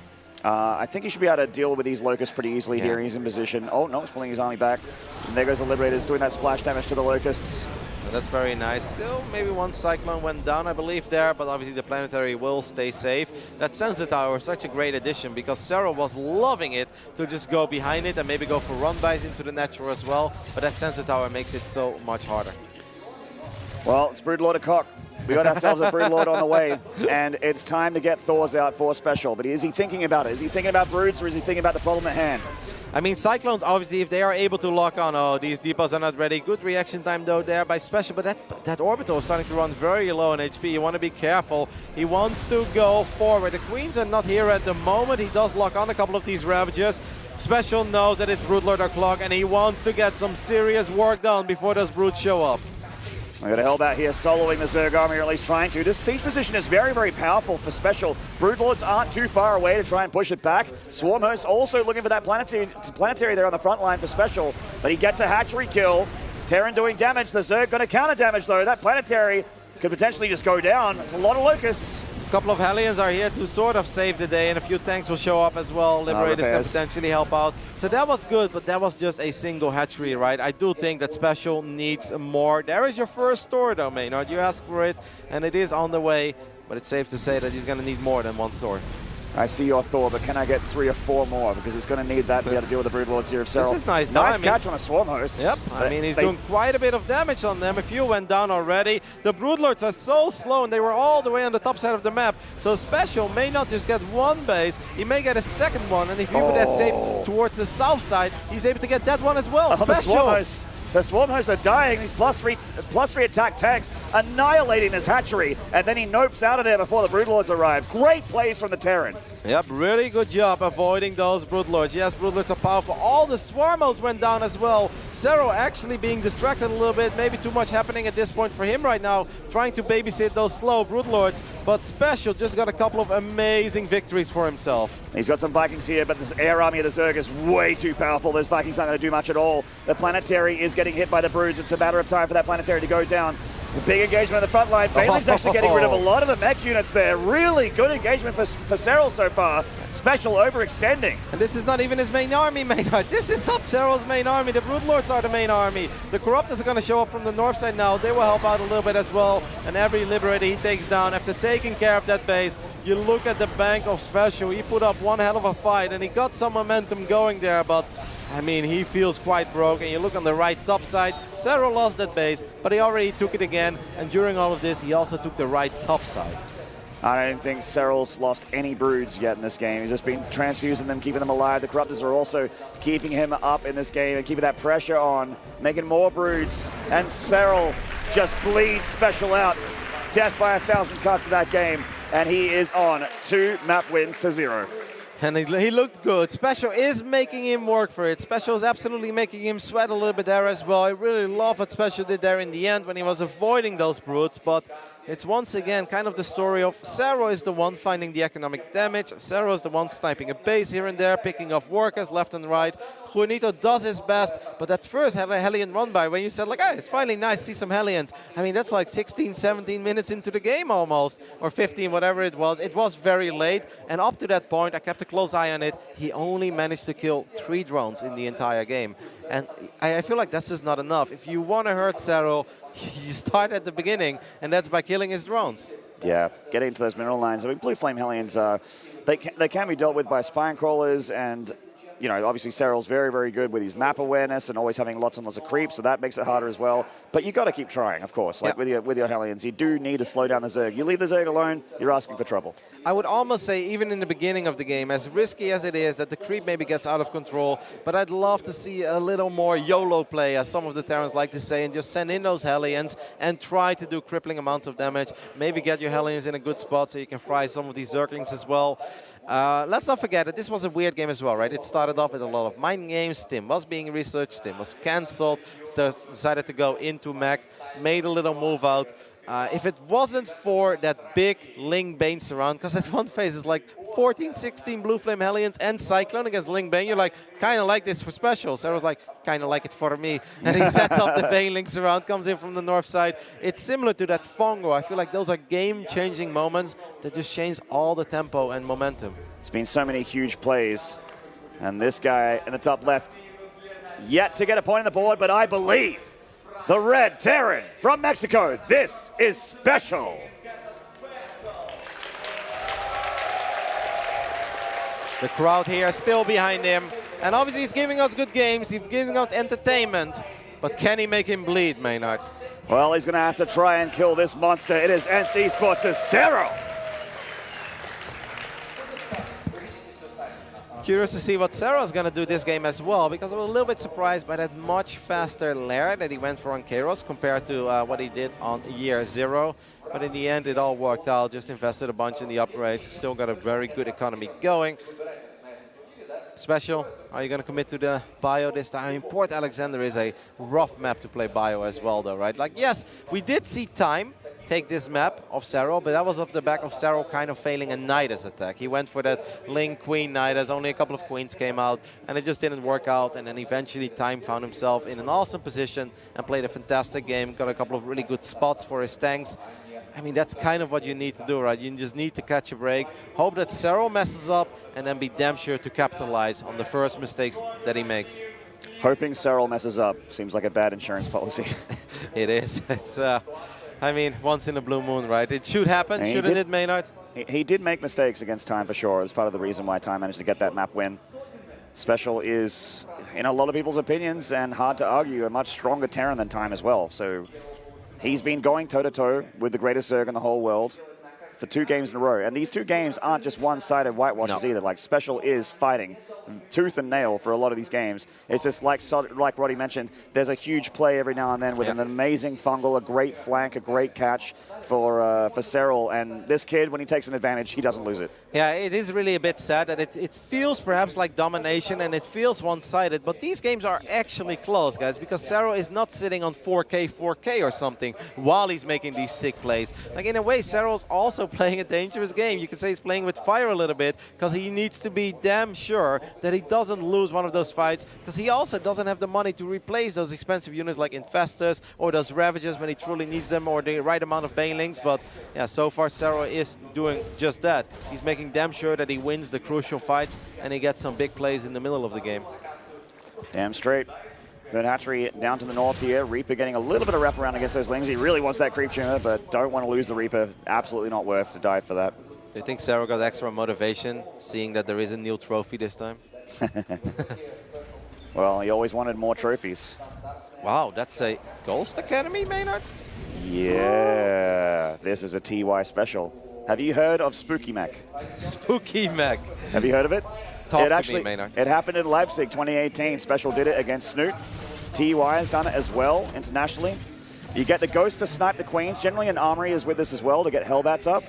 I think he should be able to deal with these Locusts pretty easily here. He's in position. Oh, no, he's pulling his army back. And there goes the Liberators doing that splash damage to the Locusts. That's very nice. Still, maybe one Cyclone went down, I believe, there, but obviously the Planetary will stay safe. That Sensor Tower is such a great addition because Serral was loving it to just go behind it and maybe go for run-bys into the natural as well, but that Sensor Tower makes it so much harder. Well, it's Broodlord o'clock. We got ourselves a Broodlord on the way, and it's time to get Thors out for SpeCial. But is he thinking about it? Is he thinking about Broods, or is he thinking about the problem at hand? I mean, Cyclones, obviously, if they are able to lock on, these depots are not ready. Good reaction time, though, there by SpeCial, but that Orbital is starting to run very low on HP. You want to be careful. He wants to go forward. The Queens are not here at the moment. He does lock on a couple of these Ravagers. SpeCial knows that it's Broodlord o'clock, and he wants to get some serious work done before those Broods show up. We got a Hellbat here soloing the Zerg army, or at least trying to. This siege position is very, very powerful for SpeCial. Broodlords aren't too far away to try and push it back. Swarmhost also looking for that planetary there on the front line for SpeCial, but he gets a hatchery kill. Terran doing damage. The Zerg going to counter damage though. That planetary could potentially just go down. It's a lot of Locusts. A couple of Hellions are here to sort of save the day, and a few tanks will show up as well. Liberators can potentially help out. So that was good, but that was just a single hatchery, right? I do think that SpeCial needs more. There is your first store, though, Maynard. You asked for it, and it is on the way. But it's safe to say that he's going to need more than one store. I see your Thor, but can I get 3 or 4 more? Because it's going to need that to be able to deal with the Broodlords here of Serral. This is nice. Nice catch on a Swarmhost. Yep. I mean, he's doing quite a bit of damage on them. A few went down already. The Broodlords are so slow, and they were all the way on the top side of the map. So SpeCial may not just get one base. He may get a second one. And if you put that safe towards the south side, he's able to get that one as well. SpeCial The Swarm hosts are dying. These plus three attack tanks annihilating this hatchery, and then he nopes out of there before the Broodlords arrive. Great plays from the Terran. Yep, really good job avoiding those Broodlords. Yes, Broodlords are powerful. All the Swarmos went down as well. Serral actually being distracted a little bit. Maybe too much happening at this point for him right now, trying to babysit those slow Broodlords. But SpeCial just got a couple of amazing victories for himself. He's got some Vikings here, but this air army of the Zerg is way too powerful. Those Vikings aren't going to do much at all. The Planetary is getting hit by the Broods. It's a matter of time for that Planetary to go down. The big engagement on the front line. Bailey's actually getting rid of a lot of the mech units there. Really good engagement for Serral so far. SpeCial overextending. And this is not even his main army, Maynard. This is not Serral's main army. The Broodlords are the main army. The Corruptors are going to show up from the north side now. They will help out a little bit as well. And every Liberator he takes down, after taking care of that base, you look at the bank of SpeCial. He put up one hell of a fight, and he got some momentum going there, but I mean, he feels quite broken. You look on the right top side, Serral lost that base, but he already took it again. And during all of this, he also took the right top side. I don't think Serral's lost any Broods yet in this game. He's just been transfusing them, keeping them alive. The Corruptors are also keeping him up in this game and keeping that pressure on, making more Broods. And Serral just bleeds SpeCial out. Death by 1,000 cuts in that game. And he is on 2 map wins to 0. And he looked good. SpeCial is making him work for it. SpeCial is absolutely making him sweat a little bit there as well. I really love what SpeCial did there in the end when he was avoiding those Broods. But it's once again kind of the story of Serral is the one finding the economic damage. Serral is the one sniping a base here and there, picking off workers left and right. Juanito does his best, but that first Hellion run by, when you said like, oh, it's finally nice to see some Hellions. I mean, that's like 16, 17 minutes into the game almost, or 15, whatever it was. It was very late, and up to that point, I kept a close eye on it. He only managed to kill 3 drones in the entire game. And I feel like that's just not enough. If you want to hurt Serral, you start at the beginning, and that's by killing his drones. Yeah, getting into those mineral lines. I mean, Blue Flame Hellions, they can be dealt with by spine crawlers, and you know, obviously Serral's very, very good with his map awareness and always having lots and lots of creeps, so that makes it harder as well. But you got to keep trying, of course. Like with your Hellions, you do need to slow down the Zerg. You leave the Zerg alone, you're asking for trouble. I would almost say, even in the beginning of the game, as risky as it is, that the creep maybe gets out of control, but I'd love to see a little more YOLO play, as some of the Terrans like to say, and just send in those Hellions and try to do crippling amounts of damage. Maybe get your Hellions in a good spot so you can fry some of these Zerglings as well. Let's not forget that this was a weird game as well, right? It started off with a lot of mind games. Stim was being researched, Stim was cancelled, decided to go into mech, made a little move out. If it wasn't for that big Ling Bane surround, because at one phase it's like 14, 16 Blue Flame Hellions and Cyclone against Ling Bane, you're like, kind of like this for SpeCial. So I was like, kind of like it for me. And he sets up the Bane Ling surround, comes in from the north side. It's similar to that Fongo. I feel like those are game-changing moments that just change all the tempo and momentum. It's been so many huge plays. And this guy in the top left, yet to get a point on the board, but I believe the Red Terran from Mexico. This is SpeCial. The crowd here is still behind him. And obviously he's giving us good games. He's giving us entertainment. But can he make him bleed, Maynard? Well, he's going to have to try and kill this monster. It is NC Sports' Serral. Curious to see what Serral's going to do this game as well, because I was a little bit surprised by that much faster lair that he went for on Kairos compared to what he did on year 0. But in the end, it all worked out. Just invested a bunch in the upgrades. Still got a very good economy going. SpeCial, are you going to commit to the bio this time? I mean, Port Alexander is a rough map to play bio as well, though, right? Like, yes, we did see Time take this map of Serral, but that was off the back of Serral kind of failing a Nidus attack. He went for that Ling Queen Nidus, only a couple of queens came out, and it just didn't work out, and then eventually Time found himself in an awesome position and played a fantastic game, got a couple of really good spots for his tanks. I mean, that's kind of what you need to do, right? You just need to catch a break, hope that Serral messes up, and then be damn sure to capitalize on the first mistakes that he makes. Hoping Serral messes up seems like a bad insurance policy. It is. It's, I mean, once in a blue moon, right? It should happen, shouldn't it, Maynard? He did make mistakes against Time for sure. It's part of the reason why Time managed to get that map win. SpeCial is, in a lot of people's opinions, and hard to argue, a much stronger Terran than Time as well. So he's been going toe-to-toe with the greatest Zerg in the whole world. for 2 games in a row. And these 2 games aren't just one-sided whitewashes either. Like, SpeCial is fighting tooth and nail for a lot of these games. It's just like Roddy mentioned, there's a huge play every now and then with an amazing fungal, a great flank, a great catch for Serral. And this kid, when he takes an advantage, he doesn't lose it. Yeah, it is really a bit sad that it feels perhaps like domination and it feels one-sided, but these games are actually close, guys, because Serral is not sitting on 4K or something while he's making these sick plays. Like, in a way, Serral's also playing a dangerous game. You could say he's playing with fire a little bit because he needs to be damn sure that he doesn't lose one of those fights, because he also doesn't have the money to replace those expensive units like Infestors or those Ravagers when he truly needs them, or the right amount of Banelings. But yeah, so far Serral is doing just that. He's making damn sure that he wins the crucial fights and he gets some big plays in the middle of the game. Damn straight. Good hatchery down to the north here. Reaper getting a little bit of wraparound against those Lings. He really wants that creep tumor, but don't want to lose the Reaper. Absolutely not worth to die for that. Do you think Serral got extra motivation seeing that there is a new trophy this time? Well, he always wanted more trophies. Wow, that's a Ghost Academy, Maynard? Yeah, this is a TY special. Have you heard of Spooky Mech? Spooky Mech. Have you heard of it? Talk to me, Maynard. It happened in Leipzig 2018. SpeCial did it against Snoot. TY has done it as well internationally. You get the Ghost to snipe the Queens. Generally, an Armory is with this as well to get Hellbats up.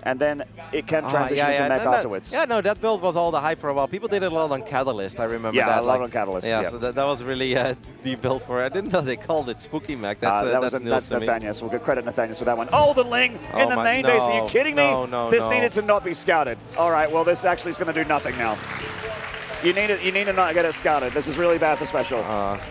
And then it can transition into mech afterwards. Yeah, no, that build was all the hype for a while. People did it a lot on Catalyst, I remember that. Yeah, a lot on Catalyst, yeah. So that was really the build for it. I didn't know they called it Spooky Mech. That's Nathaniel, so we'll give credit to Nathaniel for that one. Oh, the Ling in the main base. Are you kidding me? This needed to not be scouted. All right, well, this actually is going to do nothing now. You need to not get it scouted. This is really bad for SpeCial.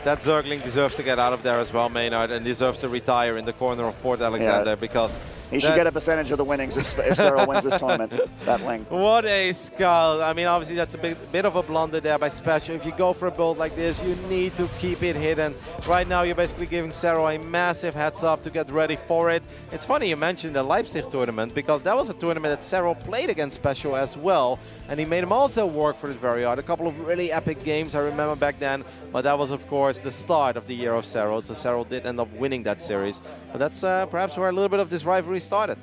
That Zergling deserves to get out of there as well, Maynard, and deserves to retire in the corner of Port Alexander because he should get a percentage of the winnings if Serral wins this tournament, that Ling. What a skull. I mean, obviously, that's a bit of a blunder there by SpeCial. If you go for a build like this, you need to keep it hidden. Right now, you're basically giving Serral a massive heads up to get ready for it. It's funny you mentioned the Leipzig tournament, because that was a tournament that Serral played against SpeCial as well, and he made him also work for it very hard. A couple of really epic games, I remember back then, but that was, of course, the start of the year of Serral, so Serral did end up winning that series. But that's perhaps where a little bit of this rivalry started.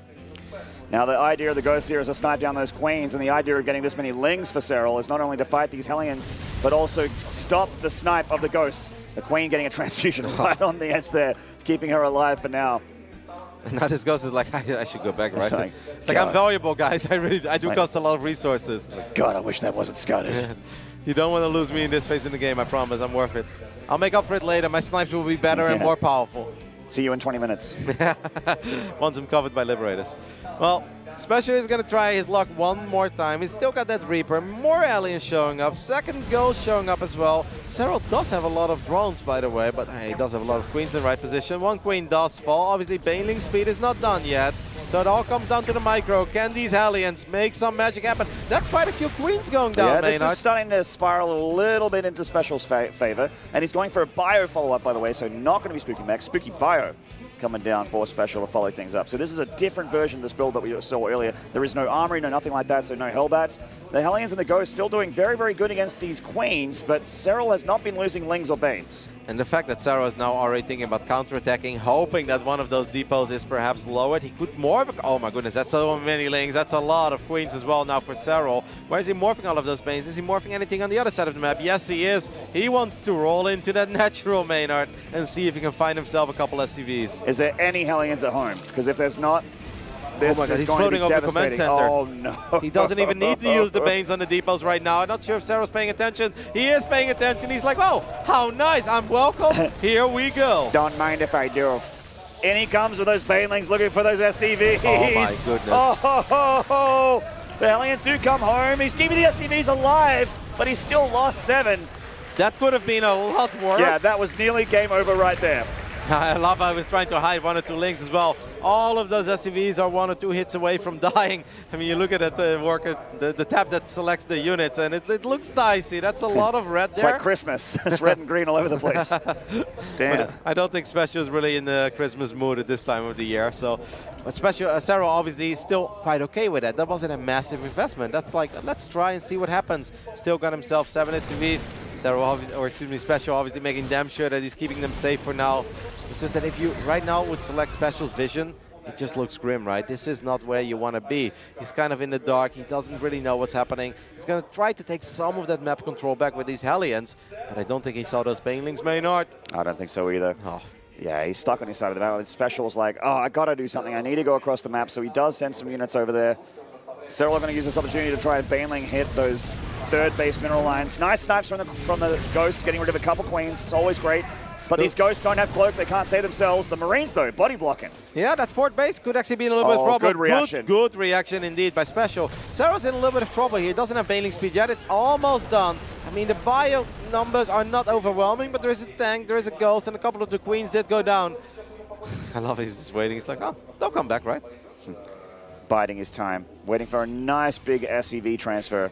Now, the idea of the Ghost here is to snipe down those Queens, and the idea of getting this many Lings for Serral is not only to fight these Hellions, but also stop the snipe of the Ghost. The Queen getting a transfusion right on the edge there, keeping her alive for now. And now this Ghost is like, I should go back, right? It's like, I'm valuable, guys. I do cost a lot of resources. It's like, God, I wish that wasn't scouted. You don't want to lose me in this phase in the game, I promise. I'm worth it. I'll make up for it later. My snipes will be better and more powerful. See you in 20 minutes. Once I'm covered by Liberators. Well, SpeCial is going to try his luck one more time. He's still got that Reaper. More aliens showing up. Second Ghost showing up as well. Serral does have a lot of drones, by the way, but he does have a lot of Queens in the right position. One Queen does fall. Obviously, Baneling speed is not done yet. So it all comes down to the micro. Can these Hellions make some magic happen? That's quite a few Queens going down, Yeah, Maynard. this is starting to spiral a little bit into SpeCial's favor. And he's going for a bio follow-up, by the way, so not going to be Spooky Mech. Spooky Bio coming down for SpeCial to follow things up. So this is a different version of this build that we saw earlier. There is no Armory, no nothing like that, so no Hellbats. The Hellions and the Ghosts still doing very, very good against these Queens, but Serral has not been losing Lings or Banes. And the fact that Serral is now already thinking about counterattacking, hoping that one of those depots is perhaps lowered. He could morph. Oh my goodness, that's so many Lings. That's a lot of Queens as well now for Serral. Where is he morphing all of those Banes? Is he morphing anything on the other side of the map? Yes, he is. He wants to roll into that natural Maynard and see if he can find himself a couple SCVs. Is there any Hellions at home? Because if there's not, this God, is he's going floating to be over the command devastating. center. Oh no. He doesn't even need to use the Banes on the depots right now. I'm not sure if Serral's paying attention. He is paying attention. He's like, oh, how nice. I'm welcome. Here we go. Don't mind if I do. In he comes with those Banelings looking for those SCVs. Oh my goodness. Oh, the Hellions do come home. He's keeping the SCVs alive, but he's still lost 7. That could have been a lot worse. Yeah, that was nearly game over right there. I love how he was trying to hide 1 or 2 Lings as well. All of those SCVs are 1 or 2 hits away from dying. I mean, you look at it, the tab that selects the units, and it looks dicey. That's a lot of red there. It's like Christmas. It's red and green all over the place. Damn. But I don't think SpeCial is really in the Christmas mood at this time of the year. So, but SpeCial, Serral obviously is still quite okay with that. That wasn't a massive investment. That's like, let's try and see what happens. Still got himself 7 SCVs. SpeCial obviously making damn sure that he's keeping them safe for now. It's just that if you right now would select SpeCial's vision, it just looks grim, right? This is not where you want to be. He's kind of in the dark. He doesn't really know what's happening. He's going to try to take some of that map control back with these Hellions, but I don't think he saw those Banelings, Maynard. I don't think so either. Oh. Yeah, he's stuck on his side of the map. SpeCial's like, oh, I got to do something. I need to go across the map. So he does send some units over there. Serral are going to use this opportunity to try and Baneling hit those third base mineral lines. Nice snipes from the Ghosts, getting rid of a couple Queens. It's always great. But these Ghosts don't have cloak. They can't save themselves. The Marines, though, body blocking. Yeah, that fourth base could actually be in a little bit of trouble. Good reaction. Good reaction indeed by SpeCial. Serral's in a little bit of trouble here. He doesn't have Baneling speed yet. It's almost done. I mean, the bio numbers are not overwhelming, but there is a tank, there is a Ghost, and a couple of the Queens did go down. I love he's just waiting. He's like, oh, they'll come back, right? Biding his time. Waiting for a nice big SEV transfer.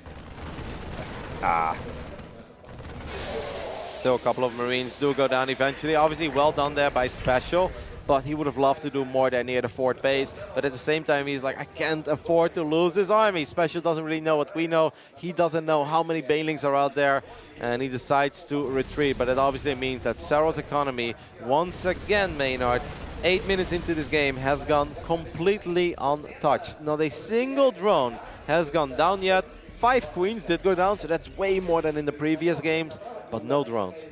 Still a couple of Marines do go down eventually. Obviously, well done there by SpeCial, but he would have loved to do more there near the fourth base. But at the same time, he's like, I can't afford to lose his army. SpeCial doesn't really know what we know. He doesn't know how many Banelings are out there, and he decides to retreat. But it obviously means that Serral's economy, once again, Maynard, 8 minutes into this game, has gone completely untouched. Not a single drone has gone down yet. 5 Queens did go down, so that's way more than in the previous games, but no drones.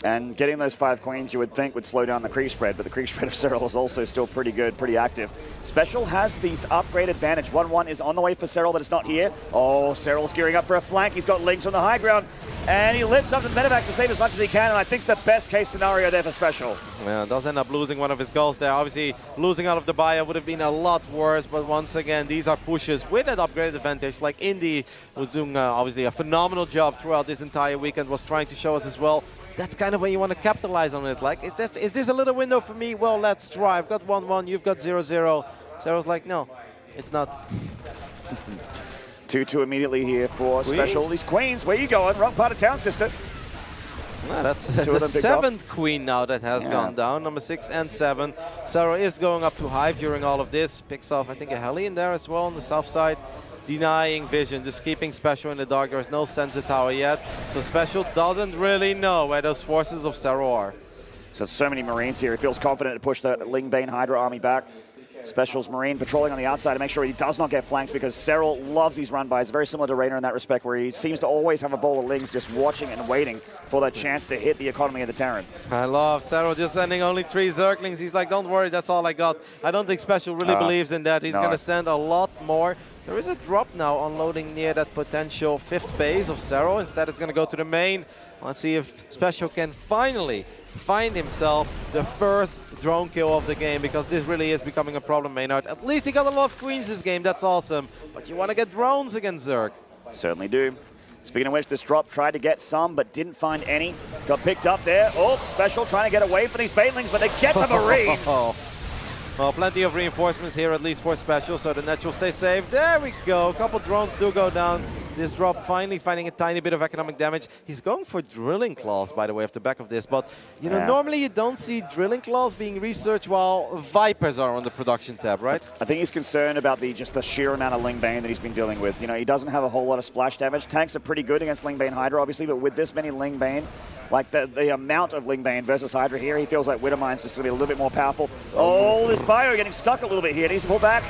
And getting those 5 Queens, you would think, would slow down the creep spread, but the creep spread of Serral is also still pretty good, pretty active. SpeCial has these upgrade advantage. 1-1 is on the way for Serral, but it's not here. Oh, Serral's gearing up for a flank. He's got Lynx on the high ground, and he lifts up the medevacs to save as much as he can, and I think it's the best case scenario there for SpeCial. Yeah, does end up losing one of his goals there. Obviously, losing out of the bio would have been a lot worse, but once again, these are pushes with that upgraded advantage. Like Indy was doing obviously a phenomenal job throughout this entire weekend, was trying to show us as well. That's kind of when you want to capitalize on it. Like, is this a little window for me? Well, let's try. I've got 1-1, you've got 0-0. Serral's like, no, it's not. 2-2 immediately here for SpeCial. These Queens, where you going? Wrong part of town, sister. No, that's the 7th Queen now that has gone down, number 6 and 7. Serral is going up to Hive during all of this. Picks off, I think, a Heli in there as well on the south side. Denying vision, just keeping SpeCial in the dark. There's no sensor tower yet, so SpeCial doesn't really know where those forces of Serral are. So many Marines here. He feels confident to push the Lingbane Hydra army back. SpeCial's Marine patrolling on the outside to make sure he does not get flanked, because Serral loves these run-bys. Very similar to Raynor in that respect, where he seems to always have a bowl of Lings just watching and waiting for that chance to hit the economy of the Terran. I love Serral just sending only 3 Zerglings. He's like, don't worry, that's all I got. I don't think SpeCial really believes in that. He's going to send a lot more. There is a drop now unloading near that potential 5th base of Serral. Instead, it's going to go to the main. Let's see if SpeCial can finally find himself the first drone kill of the game, because this really is becoming a problem, Maynard. At least he got a lot of Queens this game, that's awesome. But you want to get drones against Zerg. Certainly do. Speaking of which, this drop tried to get some, but didn't find any. Got picked up there. Oh, SpeCial trying to get away from these Banelings, but they get the Marines. Well, plenty of reinforcements here, at least for SpeCial, so the net will stay safe. There we go. A couple drones do go down. This drop finally finding a tiny bit of economic damage. He's going for drilling claws, by the way, off the back of this. But, you know, normally you don't see drilling claws being researched while Vipers are on the production tab, right? I think he's concerned about just the sheer amount of Lingbane that he's been dealing with. You know, he doesn't have a whole lot of splash damage. Tanks are pretty good against Lingbane Hydra, obviously, but with this many Lingbane, like the amount of Lingbane versus Hydra here, he feels like Widowmine's just going to be a little bit more powerful. Oh, this bio getting stuck a little bit here. Needs to pull back.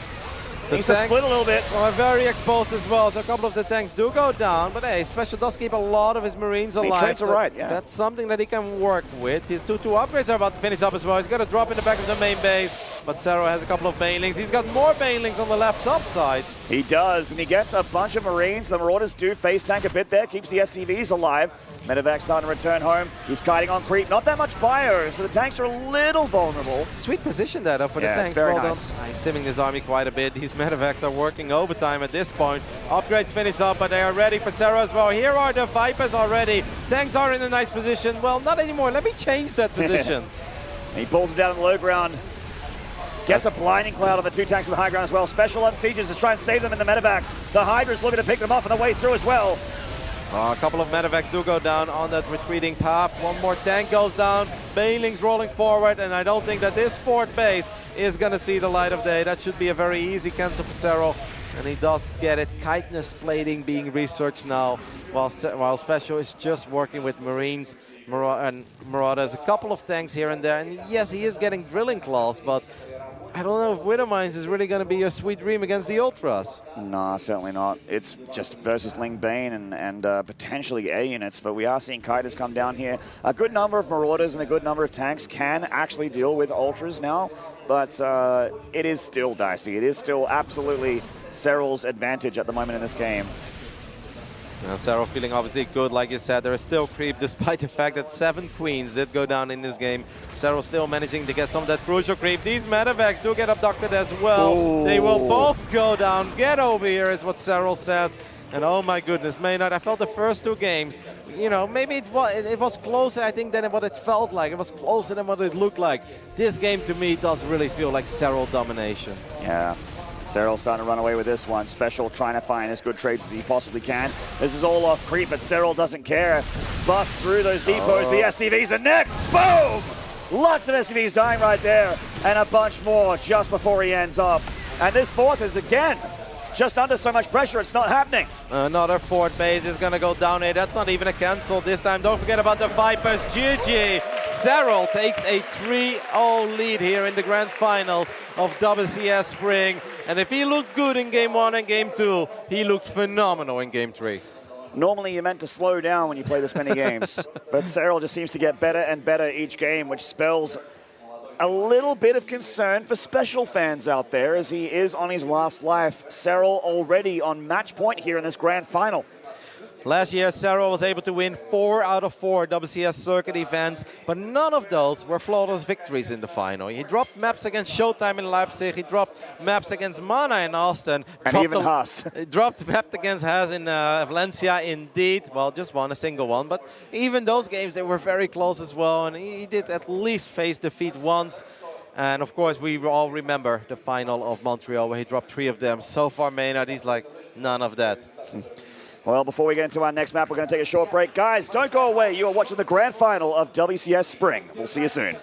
Needs to split a little bit. Are very exposed as well, so a couple of the tanks do go down, but hey, SpeCial does keep a lot of his Marines alive. So right, yeah. That's something that he can work with. His 2-2 upgrades are about to finish up as well. He's got a drop in the back of the main base, but Serral has a couple of Banelings. He's got more Banelings on the left top side. He does, and he gets a bunch of Marines. The Marauders do face tank a bit there, keeps the SCVs alive. Medevac starting to return home. He's kiting on creep. Not that much bio, so the tanks are a little vulnerable. Sweet position there, though, for the tanks. Very well nice. done. He's stimming this army quite a bit. These Medevacs are working overtime at this point. Upgrades finish up, but they are ready for Serral as well. Here are the Vipers already. Tanks are in a nice position. Well, not anymore. Let me change that position. He pulls them down in the low ground. Gets a blinding cloud on the 2 tanks on the high ground as well. SpeCial on sieges to try and save them in the medevacs. The Hydra's looking to pick them off on the way through as well. A couple of medevacs do go down on that retreating path. One more tank goes down. Banelings rolling forward, and I don't think that this 4th base is going to see the light of day. That should be a very easy cancel for Serral, and he does get it. Chitinous plating being researched now, while SpeCial is just working with Marines and Marauders. A couple of tanks here and there, and yes, he is getting drilling claws, but I don't know if Widowmines is really going to be your sweet dream against the Ultras. No, certainly not. It's just versus Ling Bane and potentially A units, but we are seeing Kitas come down here. A good number of Marauders and a good number of tanks can actually deal with Ultras now, but it is still dicey. It is still absolutely Serral's advantage at the moment in this game. Now, Serral feeling obviously good, like you said. There is still creep, despite the fact that 7 queens did go down in this game. Serral still managing to get some of that crucial creep. These medevacs do get abducted as well. Ooh. They will both go down. Get over here is what Serral says. And oh my goodness, Maynard, I felt the first 2 games, you know, maybe it was closer, I think, than what it felt like. It was closer than what it looked like. This game, to me, does really feel like Serral domination. Yeah. Serral starting to run away with this one. SpeCial trying to find as good trades as he possibly can. This is all off creep, but Serral doesn't care. Busts through those depots. The SCVs are next. Boom! Lots of SCVs dying right there. And a bunch more just before he ends up. And this fourth is again just under so much pressure, it's not happening. Another fort base is going to go down here. That's not even a cancel this time. Don't forget about the Vipers. GG. Serral takes a 3-0 lead here in the grand finals of WCS Spring. And if he looked good in Game 1 and Game 2, he looked phenomenal in Game 3. Normally you're meant to slow down when you play this many games, but Serral just seems to get better and better each game, which spells a little bit of concern for SpeCial fans out there as he is on his last life. Serral already on match point here in this grand final. Last year, Serral was able to win 4 out of 4 WCS circuit events, but none of those were flawless victories in the final. He dropped maps against Showtime in Leipzig, he dropped maps against Mana in Austin, and even Haas. Dropped maps against Haas in Valencia indeed. Well, just won a single one, but even those games, they were very close as well, and he did at least face defeat once. And of course, we all remember the final of Montreal where he dropped 3 of them. So far, Maynard, he's like, none of that. Well, before we get into our next map, we're going to take a short break. Guys, don't go away. You are watching the grand final of WCS Spring. We'll see you soon.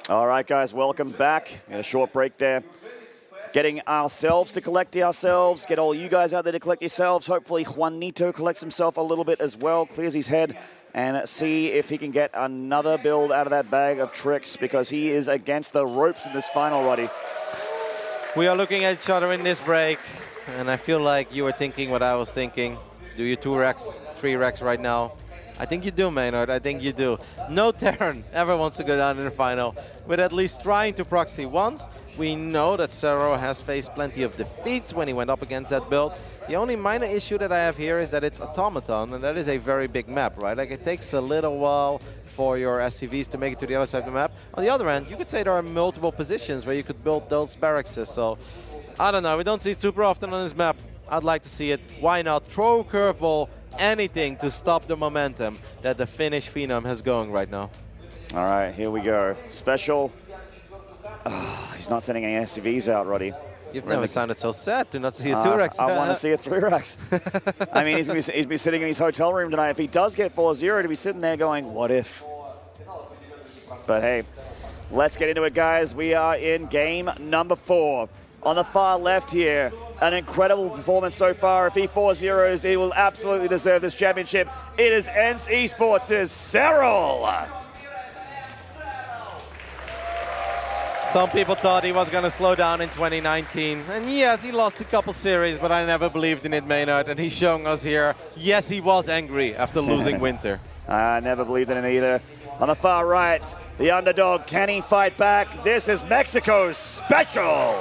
All right, guys, welcome back. We had a short break there. Getting ourselves to collect ourselves, get all you guys out there to collect yourselves. Hopefully Juanito collects himself a little bit as well, clears his head, and see if he can get another build out of that bag of tricks, because he is against the ropes in this final, Roddy. We are looking at each other in this break, and I feel like you were thinking what I was thinking. Do you 2 Rex, 3 Rex right now? I think you do, Maynard. I think you do. No Terran ever wants to go down in the final with at least trying to proxy once. We know that Serral has faced plenty of defeats when he went up against that build. The only minor issue that I have here is that it's Automaton, and that is a very big map, right? Like, it takes a little while for your SCVs to make it to the other side of the map. On the other hand, you could say there are multiple positions where you could build those barracks. So, I don't know. We don't see it super often on this map. I'd like to see it. Why not? Throw a curveball, anything to stop the momentum that the Finnish Phenom has going right now. All right, here we go. SpeCial. He's not sending any SCVs out, Roddy. You've never sounded so sad to not see a 2 Rex. I want to see a 3 Rex. I mean, he's been sitting in his hotel room tonight. If he does get 4-0, to be sitting there going, what if? But hey, let's get into it, guys. We are in game number 4. On the far left here, an incredible performance so far. If he 4-0s, he will absolutely deserve this championship. It is ENCE Esports' Serral. Some people thought he was going to slow down in 2019. And yes, he lost a couple series, but I never believed in it, Maynard. And he's showing us here, yes, he was angry after losing Winter. I never believed in it either. On the far right, the underdog, can he fight back? This is Mexico's SpeCial.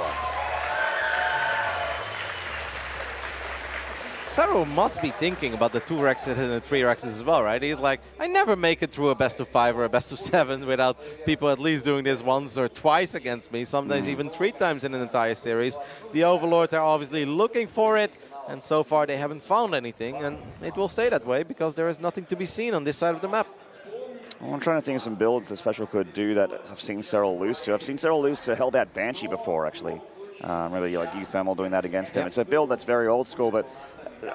Serral must be thinking about the 2 Rexes and the 3 Rexes as well, right? He's like, I never make it through a best of 5 or a best of 7 without people at least doing this once or twice against me, sometimes even 3 times in an entire series. The Overlords are obviously looking for it, and so far they haven't found anything, and it will stay that way because there is nothing to be seen on this side of the map. Well, I'm trying to think of some builds that SpeCial could do that I've seen Serral lose to. I've seen Serral lose to Hellbat Banshee before, actually. Really like U-Thermal doing that against him. It's a build that's very old school, but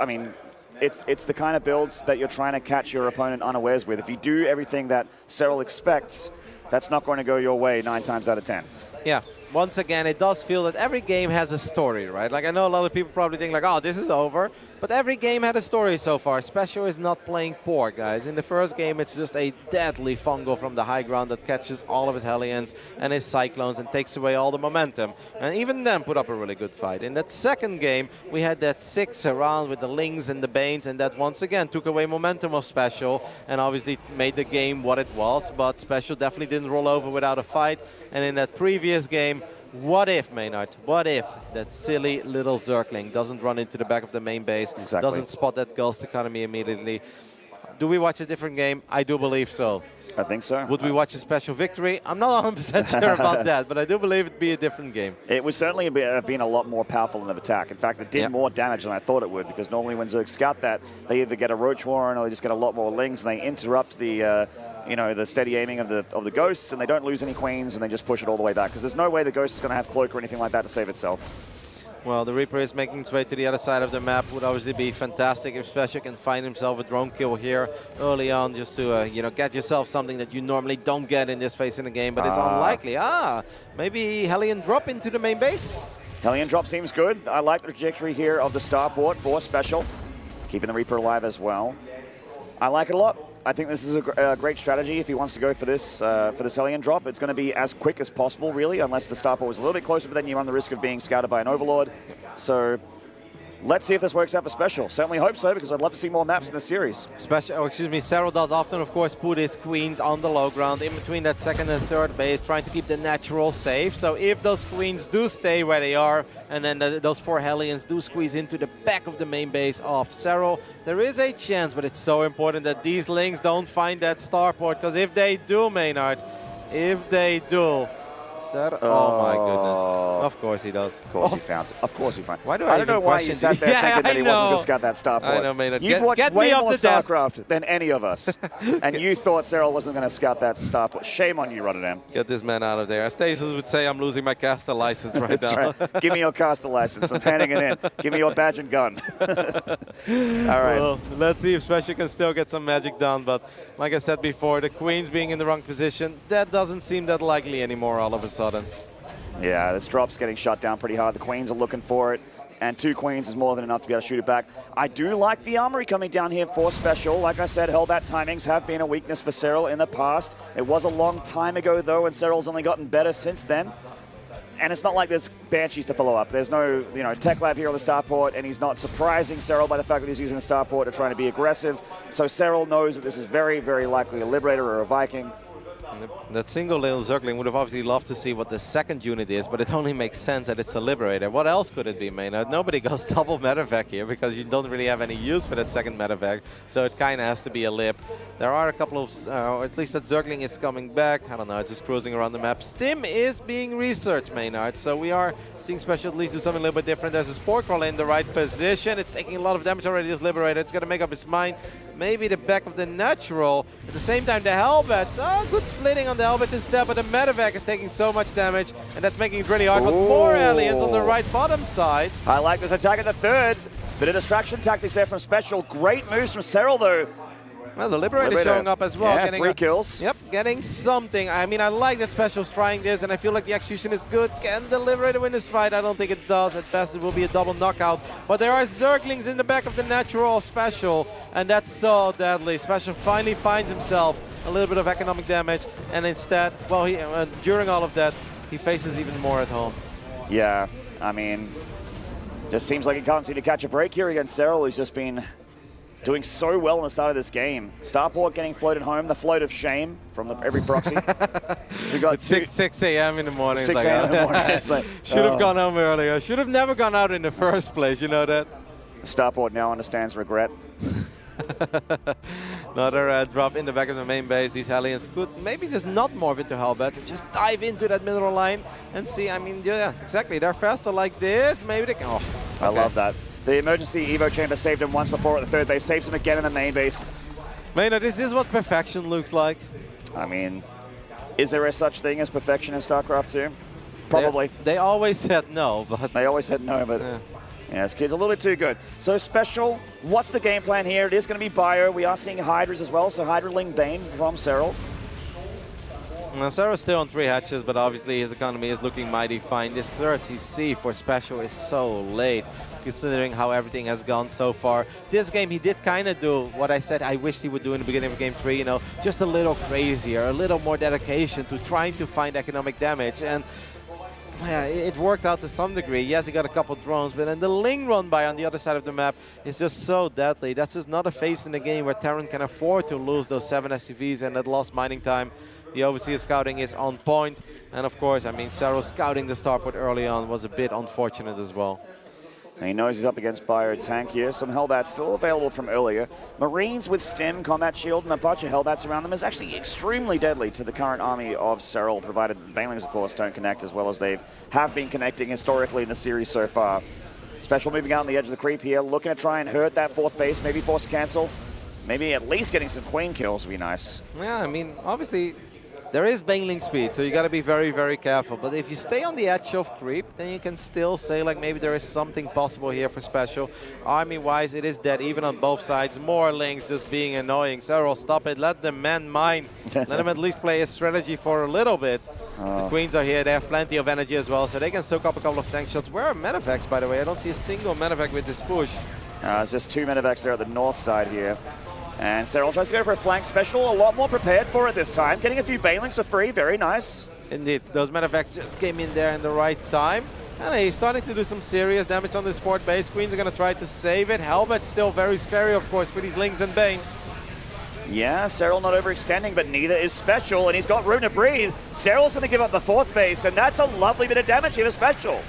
I mean, it's the kind of builds that you're trying to catch your opponent unawares with. If you do everything that Serral expects, that's not going to go your way 9 times out of 10. Yeah. Once again, it does feel that every game has a story, right? Like, I know a lot of people probably think like, oh, this is over. But every game had a story so far. SpeCial is not playing poor, guys. In the first game, it's just a deadly fungo from the high ground that catches all of his Hellions and his Cyclones and takes away all the momentum. And even then put up a really good fight. In that second game, we had that 6 around with the Lings and the Banes, and that once again took away momentum of SpeCial and obviously made the game what it was. But SpeCial definitely didn't roll over without a fight. And in that previous game, what if, Maynard, what if that silly little Zergling doesn't run into the back of the main base, doesn't spot that Ghost economy immediately? Do we watch a different game? I do believe so. I think so. Would we watch a SpeCial victory? I'm not 100% sure about that, but I do believe it'd be a different game. It would certainly have been a lot more powerful in an attack. In fact, it did more damage than I thought it would, because normally when Zerg scout that, they either get a Roach Warren or they just get a lot more Lings, and they interrupt the the steady aiming of the Ghosts, and they don't lose any Queens, and they just push it all the way back, because there's no way the Ghost is going to have Cloak or anything like that to save itself. Well, the Reaper is making its way to the other side of the map. Would obviously be fantastic if SpeCial can find himself a drone kill here early on, just to get yourself something that you normally don't get in this phase in the game, but it's unlikely. Maybe Hellion drop into the main base? Hellion drop seems good. I like the trajectory here of the starport for SpeCial, keeping the Reaper alive as well. I like it a lot. I think this is a great strategy if he wants to go for this Hellion drop. It's going to be as quick as possible, really, unless the starport was a little bit closer, but then you run the risk of being scouted by an Overlord. So let's see if this works out for SpeCial. Certainly hope so, because I'd love to see more maps in this series. Serral does often, of course, put his Queens on the low ground in between that second and third base, trying to keep the natural safe. So if those Queens do stay where they are, and then those 4 Hellions do squeeze into the back of the main base of Serral, there is a chance, but it's so important that these Lings don't find that starport, because if they do, Maynard, if they do, Oh my goodness. Of course he does. Of course he found it. Of course he found it. Why do I don't know why you sat there thinking that he wasn't going to scout that starport. I know, Maynard. You've watched way more Starcraft than any of us. And you thought Serral wasn't going to scout that starport. Shame on you, Rotterdam. Get this man out of there. As Stasis would say, I'm losing my caster license right now. Right. Give me your caster license. I'm handing it in. Give me your badge and gun. All right. Well, let's see if SpeCial can still get some magic done. But like I said before, the Queens being in the wrong position, that doesn't seem that likely anymore all of a sudden. Yeah, this drop's getting shut down pretty hard. The Queens are looking for it, and 2 Queens is more than enough to be able to shoot it back. I do like the armory coming down here for SpeCial. Like I said, Hellbat timings have been a weakness for Serral in the past. It was a long time ago, though, and Serral's only gotten better since then. And it's not like there's Banshees to follow up. There's no, tech lab here on the starport, and he's not surprising Serral by the fact that he's using the starport to try to be aggressive. So Serral knows that this is very, very likely a Liberator or a Viking. That single little Zergling would have obviously loved to see what the second unit is, but it only makes sense that it's a Liberator. What else could it be, Maynard? Nobody goes double medevac here because you don't really have any use for that second medevac, so it kind of has to be a Lib. There are a couple of, or at least that Zergling is coming back. I don't know, it's just cruising around the map. Stim is being researched, Maynard, so we are seeing SpeCial at least do something a little bit different. There's a Spore Crawler in the right position. It's taking a lot of damage already, this Liberator. It's going to make up its mind. Maybe the back of the Natural. At the same time, the Hellbats. Oh, good splitting on the Hellbats instead, but the medevac is taking so much damage, and that's making it really hard. But more aliens on the right bottom side. I like this attack at the third. Bit of distraction tactics there from SpeCial. Great moves from Serral, though. Well, the Liberator showing up as well. Yeah, 3 kills. Yep, getting something. I mean, I like that SpeCial's trying this, and I feel like the execution is good. Can the Liberator win this fight? I don't think it does. At best, it will be a double knockout. But there are Zerglings in the back of the Natural SpeCial, and that's so deadly. SpeCial finally finds himself a little bit of economic damage, and instead, well, during all of that, he faces even more at home. Yeah, I mean, just seems like he can't seem to catch a break here against Serral, who's just been doing so well in the start of this game. Starport getting floated home, the float of shame from every proxy. So we got 6 a.m. in the morning. 6 a.m. in the morning. Should have gone home earlier. Should have never gone out in the first place, you know that? Starport now understands regret. Another drop in the back of the main base. These Hellions could maybe just not morph into Hellbats and just dive into that middle line and see. I mean, yeah, exactly. They're faster like this. Maybe they can. Oh, okay. I love that. The emergency Evo chamber saved him once before at the third base, saves him again in the main base. Maynard, is this what perfection looks like? I mean, is there a such thing as perfection in StarCraft 2? Probably. They always said no, but... They always said no, but... Yeah, this kid's a little bit too good. So SpeCial, what's the game plan here? It is going to be Bio. We are seeing Hydras as well, so Hydra Ling Bane from Serral. Now, Serral's still on 3 hatches, but obviously his economy is looking mighty fine. This 30C for SpeCial is so late, considering how everything has gone so far. This game, he did kind of do what I said I wished he would do in the beginning of Game 3, you know, just a little crazier, a little more dedication to trying to find economic damage. And yeah, it worked out to some degree. Yes, he got a couple drones, but then the Ling run by on the other side of the map is just so deadly. That's just not a phase in the game where Terran can afford to lose those 7 SCVs and that lost mining time. The overseas scouting is on point. And of course, I mean, Serral scouting the starport early on was a bit unfortunate as well. And he knows he's up against Bio Tank here. Some Hellbats still available from earlier. Marines with Stim, Combat Shield, and a bunch of Hellbats around them is actually extremely deadly to the current army of Serral, provided Banelings, of course, don't connect as well as they have been connecting historically in the series so far. SpeCial moving out on the edge of the creep here, looking to try and hurt that 4th base, maybe force a cancel. Maybe at least getting some Queen kills would be nice. Yeah, I mean, obviously, there is Baneling speed, so you got to be very, very careful. But if you stay on the edge of creep, then you can still say, like, maybe there is something possible here for SpeCial. Army-wise, it is dead, even on both sides. More links just being annoying. Serral, stop it. Let the man mine. Let him at least play his strategy for a little bit. The Queens are here. They have plenty of energy as well, so they can soak up a couple of tank shots. Where are medevacs, by the way? I don't see a single medevac with this push. There's just 2 medevacs there at the north side here. And Serral tries to go for a flank. SpeCial, a lot more prepared for it this time. Getting a few Banelings for free, very nice. Indeed, those medevacs just came in there in the right time. And he's starting to do some serious damage on this port base. Queens are going to try to save it. Hellbat's still very scary, of course, for these Lings and Banes. Yeah, Serral not overextending, but neither is SpeCial, and he's got room to breathe. Serral's going to give up the 4th base, and that's a lovely bit of damage here for SpeCial.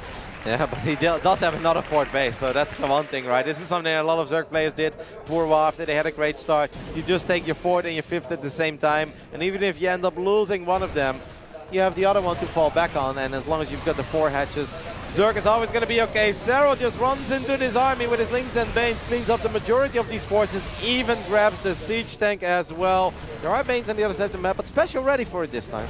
Yeah, but he does have another 4th base, so that's the one thing, right? This is something a lot of Zerg players did for a while after they had a great start. You just take your 4th and your 5th at the same time, and even if you end up losing one of them, you have the other one to fall back on, and as long as you've got the 4 hatches, Zerg is always going to be okay. Serral just runs into this army with his Lings and Banes, cleans up the majority of these forces, even grabs the siege tank as well. There are Banes on the other side of the map, but SpeCial ready for it this time.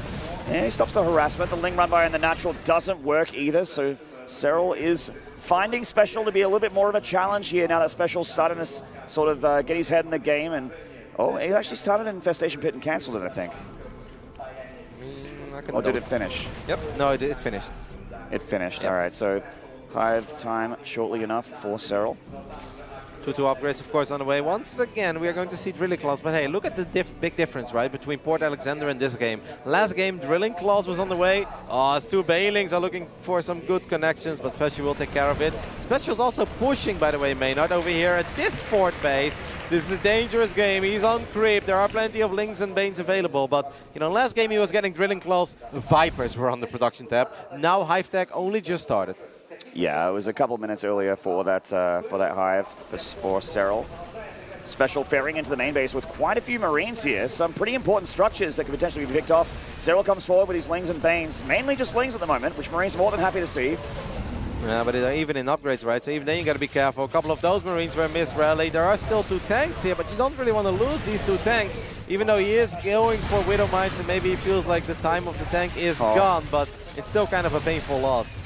Yeah, he stops the harassment. The Ling run by in the natural doesn't work either, so Serral is finding SpeCial to be a little bit more of a challenge here now that SpeCial's starting to sort of get his head in the game. And oh, he actually started an Infestation Pit and cancelled it, I think. Or did it finish? Yep, no, it finished. It finished, yep. All right. So Hive time shortly enough for Serral. 2 upgrades, of course, on the way. Once again, we are going to see Drilling Claws. But hey, look at the big difference, right, between Port Alexander and this game. Last game, Drilling Claws was on the way. Oh, his 2 Banelings are looking for some good connections, but SpeCial will take care of it. SpeCial's also pushing, by the way, Maynard, over here at this fort base. This is a dangerous game. He's on creep. There are plenty of Lings and Banes available. But, you know, last game he was getting Drilling Claws. Vipers were on the production tab. Now Hive Tech only just started. Yeah, it was a couple minutes earlier for that Hive for Serral. SpeCial ferrying into the main base with quite a few Marines here. Some pretty important structures that could potentially be picked off. Serral comes forward with his Lings and Banes. Mainly just Lings at the moment, which Marines are more than happy to see. Yeah, but even in upgrades, right? So even then you got to be careful. A couple of those Marines were missed rally. There are still 2 tanks here, but you don't really want to lose these 2 tanks, even though he is going for Widow Mines, and maybe he feels like the time of the tank is gone, but it's still kind of a painful loss.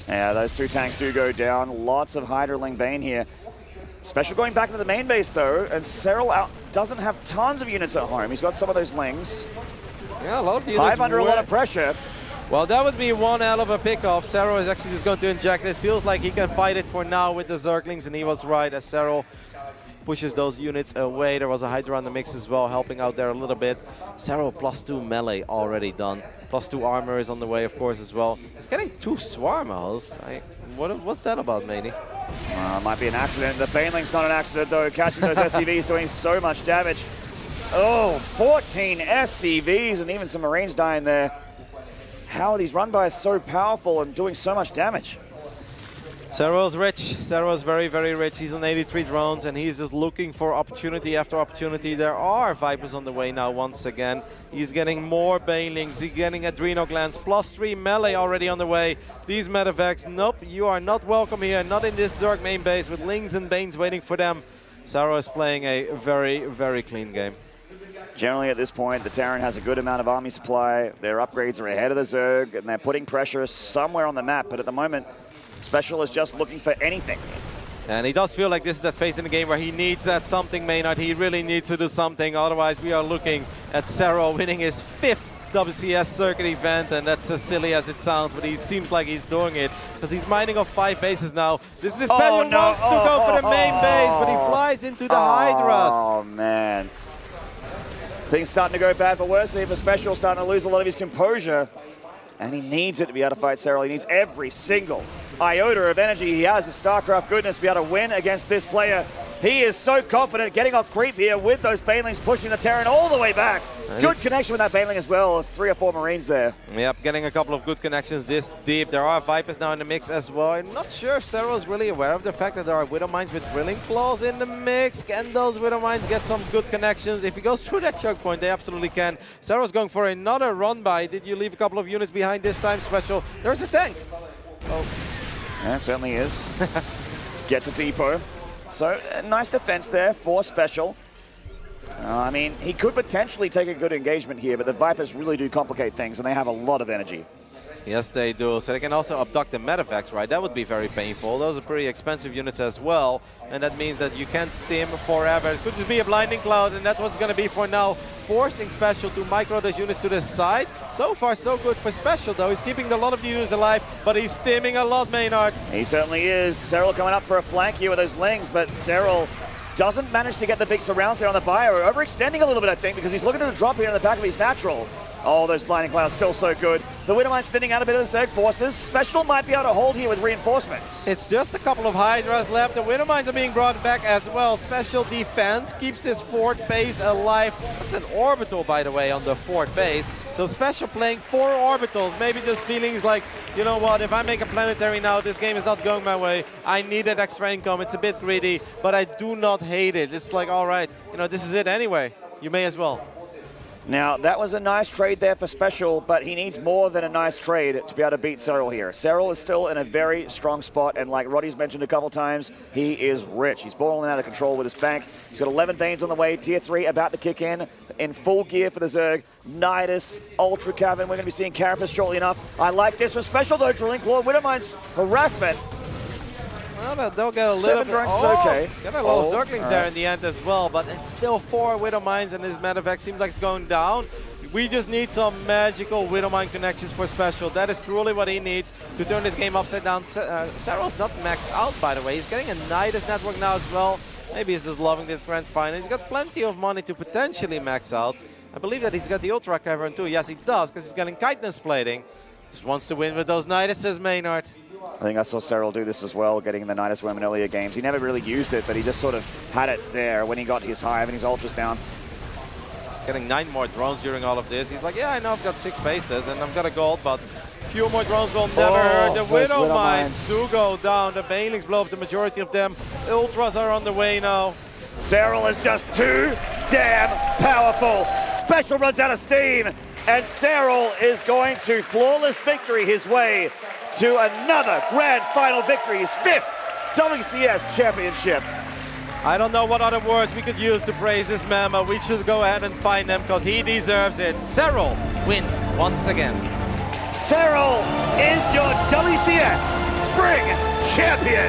Yeah, those 2 tanks do go down. Lots of Hydraling Bane here. SpeCial going back into the main base, though, and Serral doesn't have tons of units at home. He's got some of those Lings. Yeah, a lot of units. Hive under a lot of pressure. Well, that would be one hell of a pickoff. Serral is actually just going to inject it. Feels like he can fight it for now with the Zerglings, and he was right as Serral pushes those units away. There was a Hydra on the mix as well, helping out there a little bit. Serral +2 melee already done. +2 armor is on the way, of course, as well. He's getting 2 swarm hulls. What's that about, Maney? Might be an accident. The Baneling's not an accident, though. Catching those SCVs, doing so much damage. Oh, 14 SCVs, and even some Marines dying there. How are these run-bys so powerful and doing so much damage? Serral's rich. Serral's very, very rich. He's on 83 drones, and he's just looking for opportunity after opportunity. There are Vipers on the way now once again. He's getting more Banelings. He's getting Adrenal Glands. +3 melee already on the way. These medevacs, nope, you are not welcome here. Not in this Zerg main base with Lings and Banes waiting for them. Serral is playing a very, very clean game. Generally, at this point, the Terran has a good amount of army supply. Their upgrades are ahead of the Zerg, and they're putting pressure somewhere on the map. But at the moment, SpeCial is just looking for anything. And he does feel like this is that phase in the game where he needs that something, Maynard. He really needs to do something. Otherwise, we are looking at Serral winning his 5th WCS circuit event, and that's as silly as it sounds, but he seems like he's doing it because he's mining off 5 bases now. This is his wants to go for the main base, but he flies into the Hydras. Oh, man. Things starting to go bad for worse here for SpeCial, starting to lose a lot of his composure. And he needs it to be able to fight Serral. He needs every single iota of energy he has of Starcraft goodness to be able to win against this player. He is so confident getting off creep here with those Banelings pushing the Terran all the way back. Good connection with that Baneling as well. There's 3 or 4 Marines there. Yep, getting a couple of good connections this deep. There are Vipers now in the mix as well. I'm not sure if Serral is really aware of the fact that there are Widow Mines with Drilling Claws in the mix. Can those Widow Mines get some good connections? If he goes through that choke point, they absolutely can. Serral's going for another run by. Did you leave a couple of units behind this time, SpeCial? There's a tank. Oh. Yeah, it certainly is. Gets a depot. So, a nice defense there for SpeCial. I mean, he could potentially take a good engagement here, but the Vipers really do complicate things, and they have a lot of energy. Yes, they do. So they can also abduct the medevacs, right? That would be very painful. Those are pretty expensive units as well, and that means that you can't stim forever. It could just be a blinding cloud, and that's what it's going to be for now, forcing SpeCial to micro those units to the side. So far, so good for SpeCial, though. He's keeping a lot of the units alive, but he's stimming a lot, Maynard. He certainly is. Serral coming up for a flank here with those Lings, but Serral doesn't manage to get the big surrounds there on the bio. Overextending a little bit, I think, because he's looking at a drop here in the back of his natural. Oh, those blinding clouds still so good. The Widow Mine's thinning out a bit of the Zerg forces. SpeCial might be able to hold here with reinforcements. It's just a couple of Hydras left. The Widow Mines are being brought back as well. SpeCial defense keeps his fort base alive. That's an orbital, by the way, on the fort base. So SpeCial playing 4 orbitals. Maybe just feelings like, you know what, if I make a planetary now, this game is not going my way. I need that extra income. It's a bit greedy, but I do not hate it. It's like, all right, you know, this is it anyway. You may as well. Now, that was a nice trade there for SpeCial, but he needs more than a nice trade to be able to beat Serral here. Serral is still in a very strong spot, and like Roddy's mentioned a couple times, he is rich. He's balling out of control with his bank. He's got 11 Danes on the way, Tier 3 about to kick in full gear for the Zerg. Nidus, Ultra Cavern, we're going to be seeing Carapace shortly enough. I like this for SpeCial though, Drilling Claw, Widowmine's harassment. Well, they'll get a little Seven bit. drinks is okay. Get a little Zerglings there in the end as well, but it's still 4 Widowmines, and his medevac seems like it's going down. We just need some magical Widowmine connections for SpeCial. That is truly what he needs to turn this game upside down. Serral's not maxed out, by the way. He's getting a Nidus network now as well. Maybe he's just loving this grand final. He's got plenty of money to potentially max out. I believe that he's got the Ultra Cavern too. Yes, he does, because he's getting chitinous plating. Just wants to win with those Niduses, Maynard. I think I saw Serral do this as well, getting the Nidus Worm in earlier games. He never really used it, but he just sort of had it there when he got his hive and his ultras down. Getting 9 more drones during all of this. He's like, yeah, I know I've got 6 bases and I've got a gold, but few more drones will never hurt. The Widowmines do go down. The Banelings blow up the majority of them. Ultras are on the way now. Serral is just too damn powerful. SpeCial runs out of steam, and Serral is going to flawless victory his way to another grand final victory, his 5th WCS championship. I don't know what other words we could use to praise this man, but we should go ahead and find him because he deserves it. Serral wins once again. Serral is your WCS Spring Champion.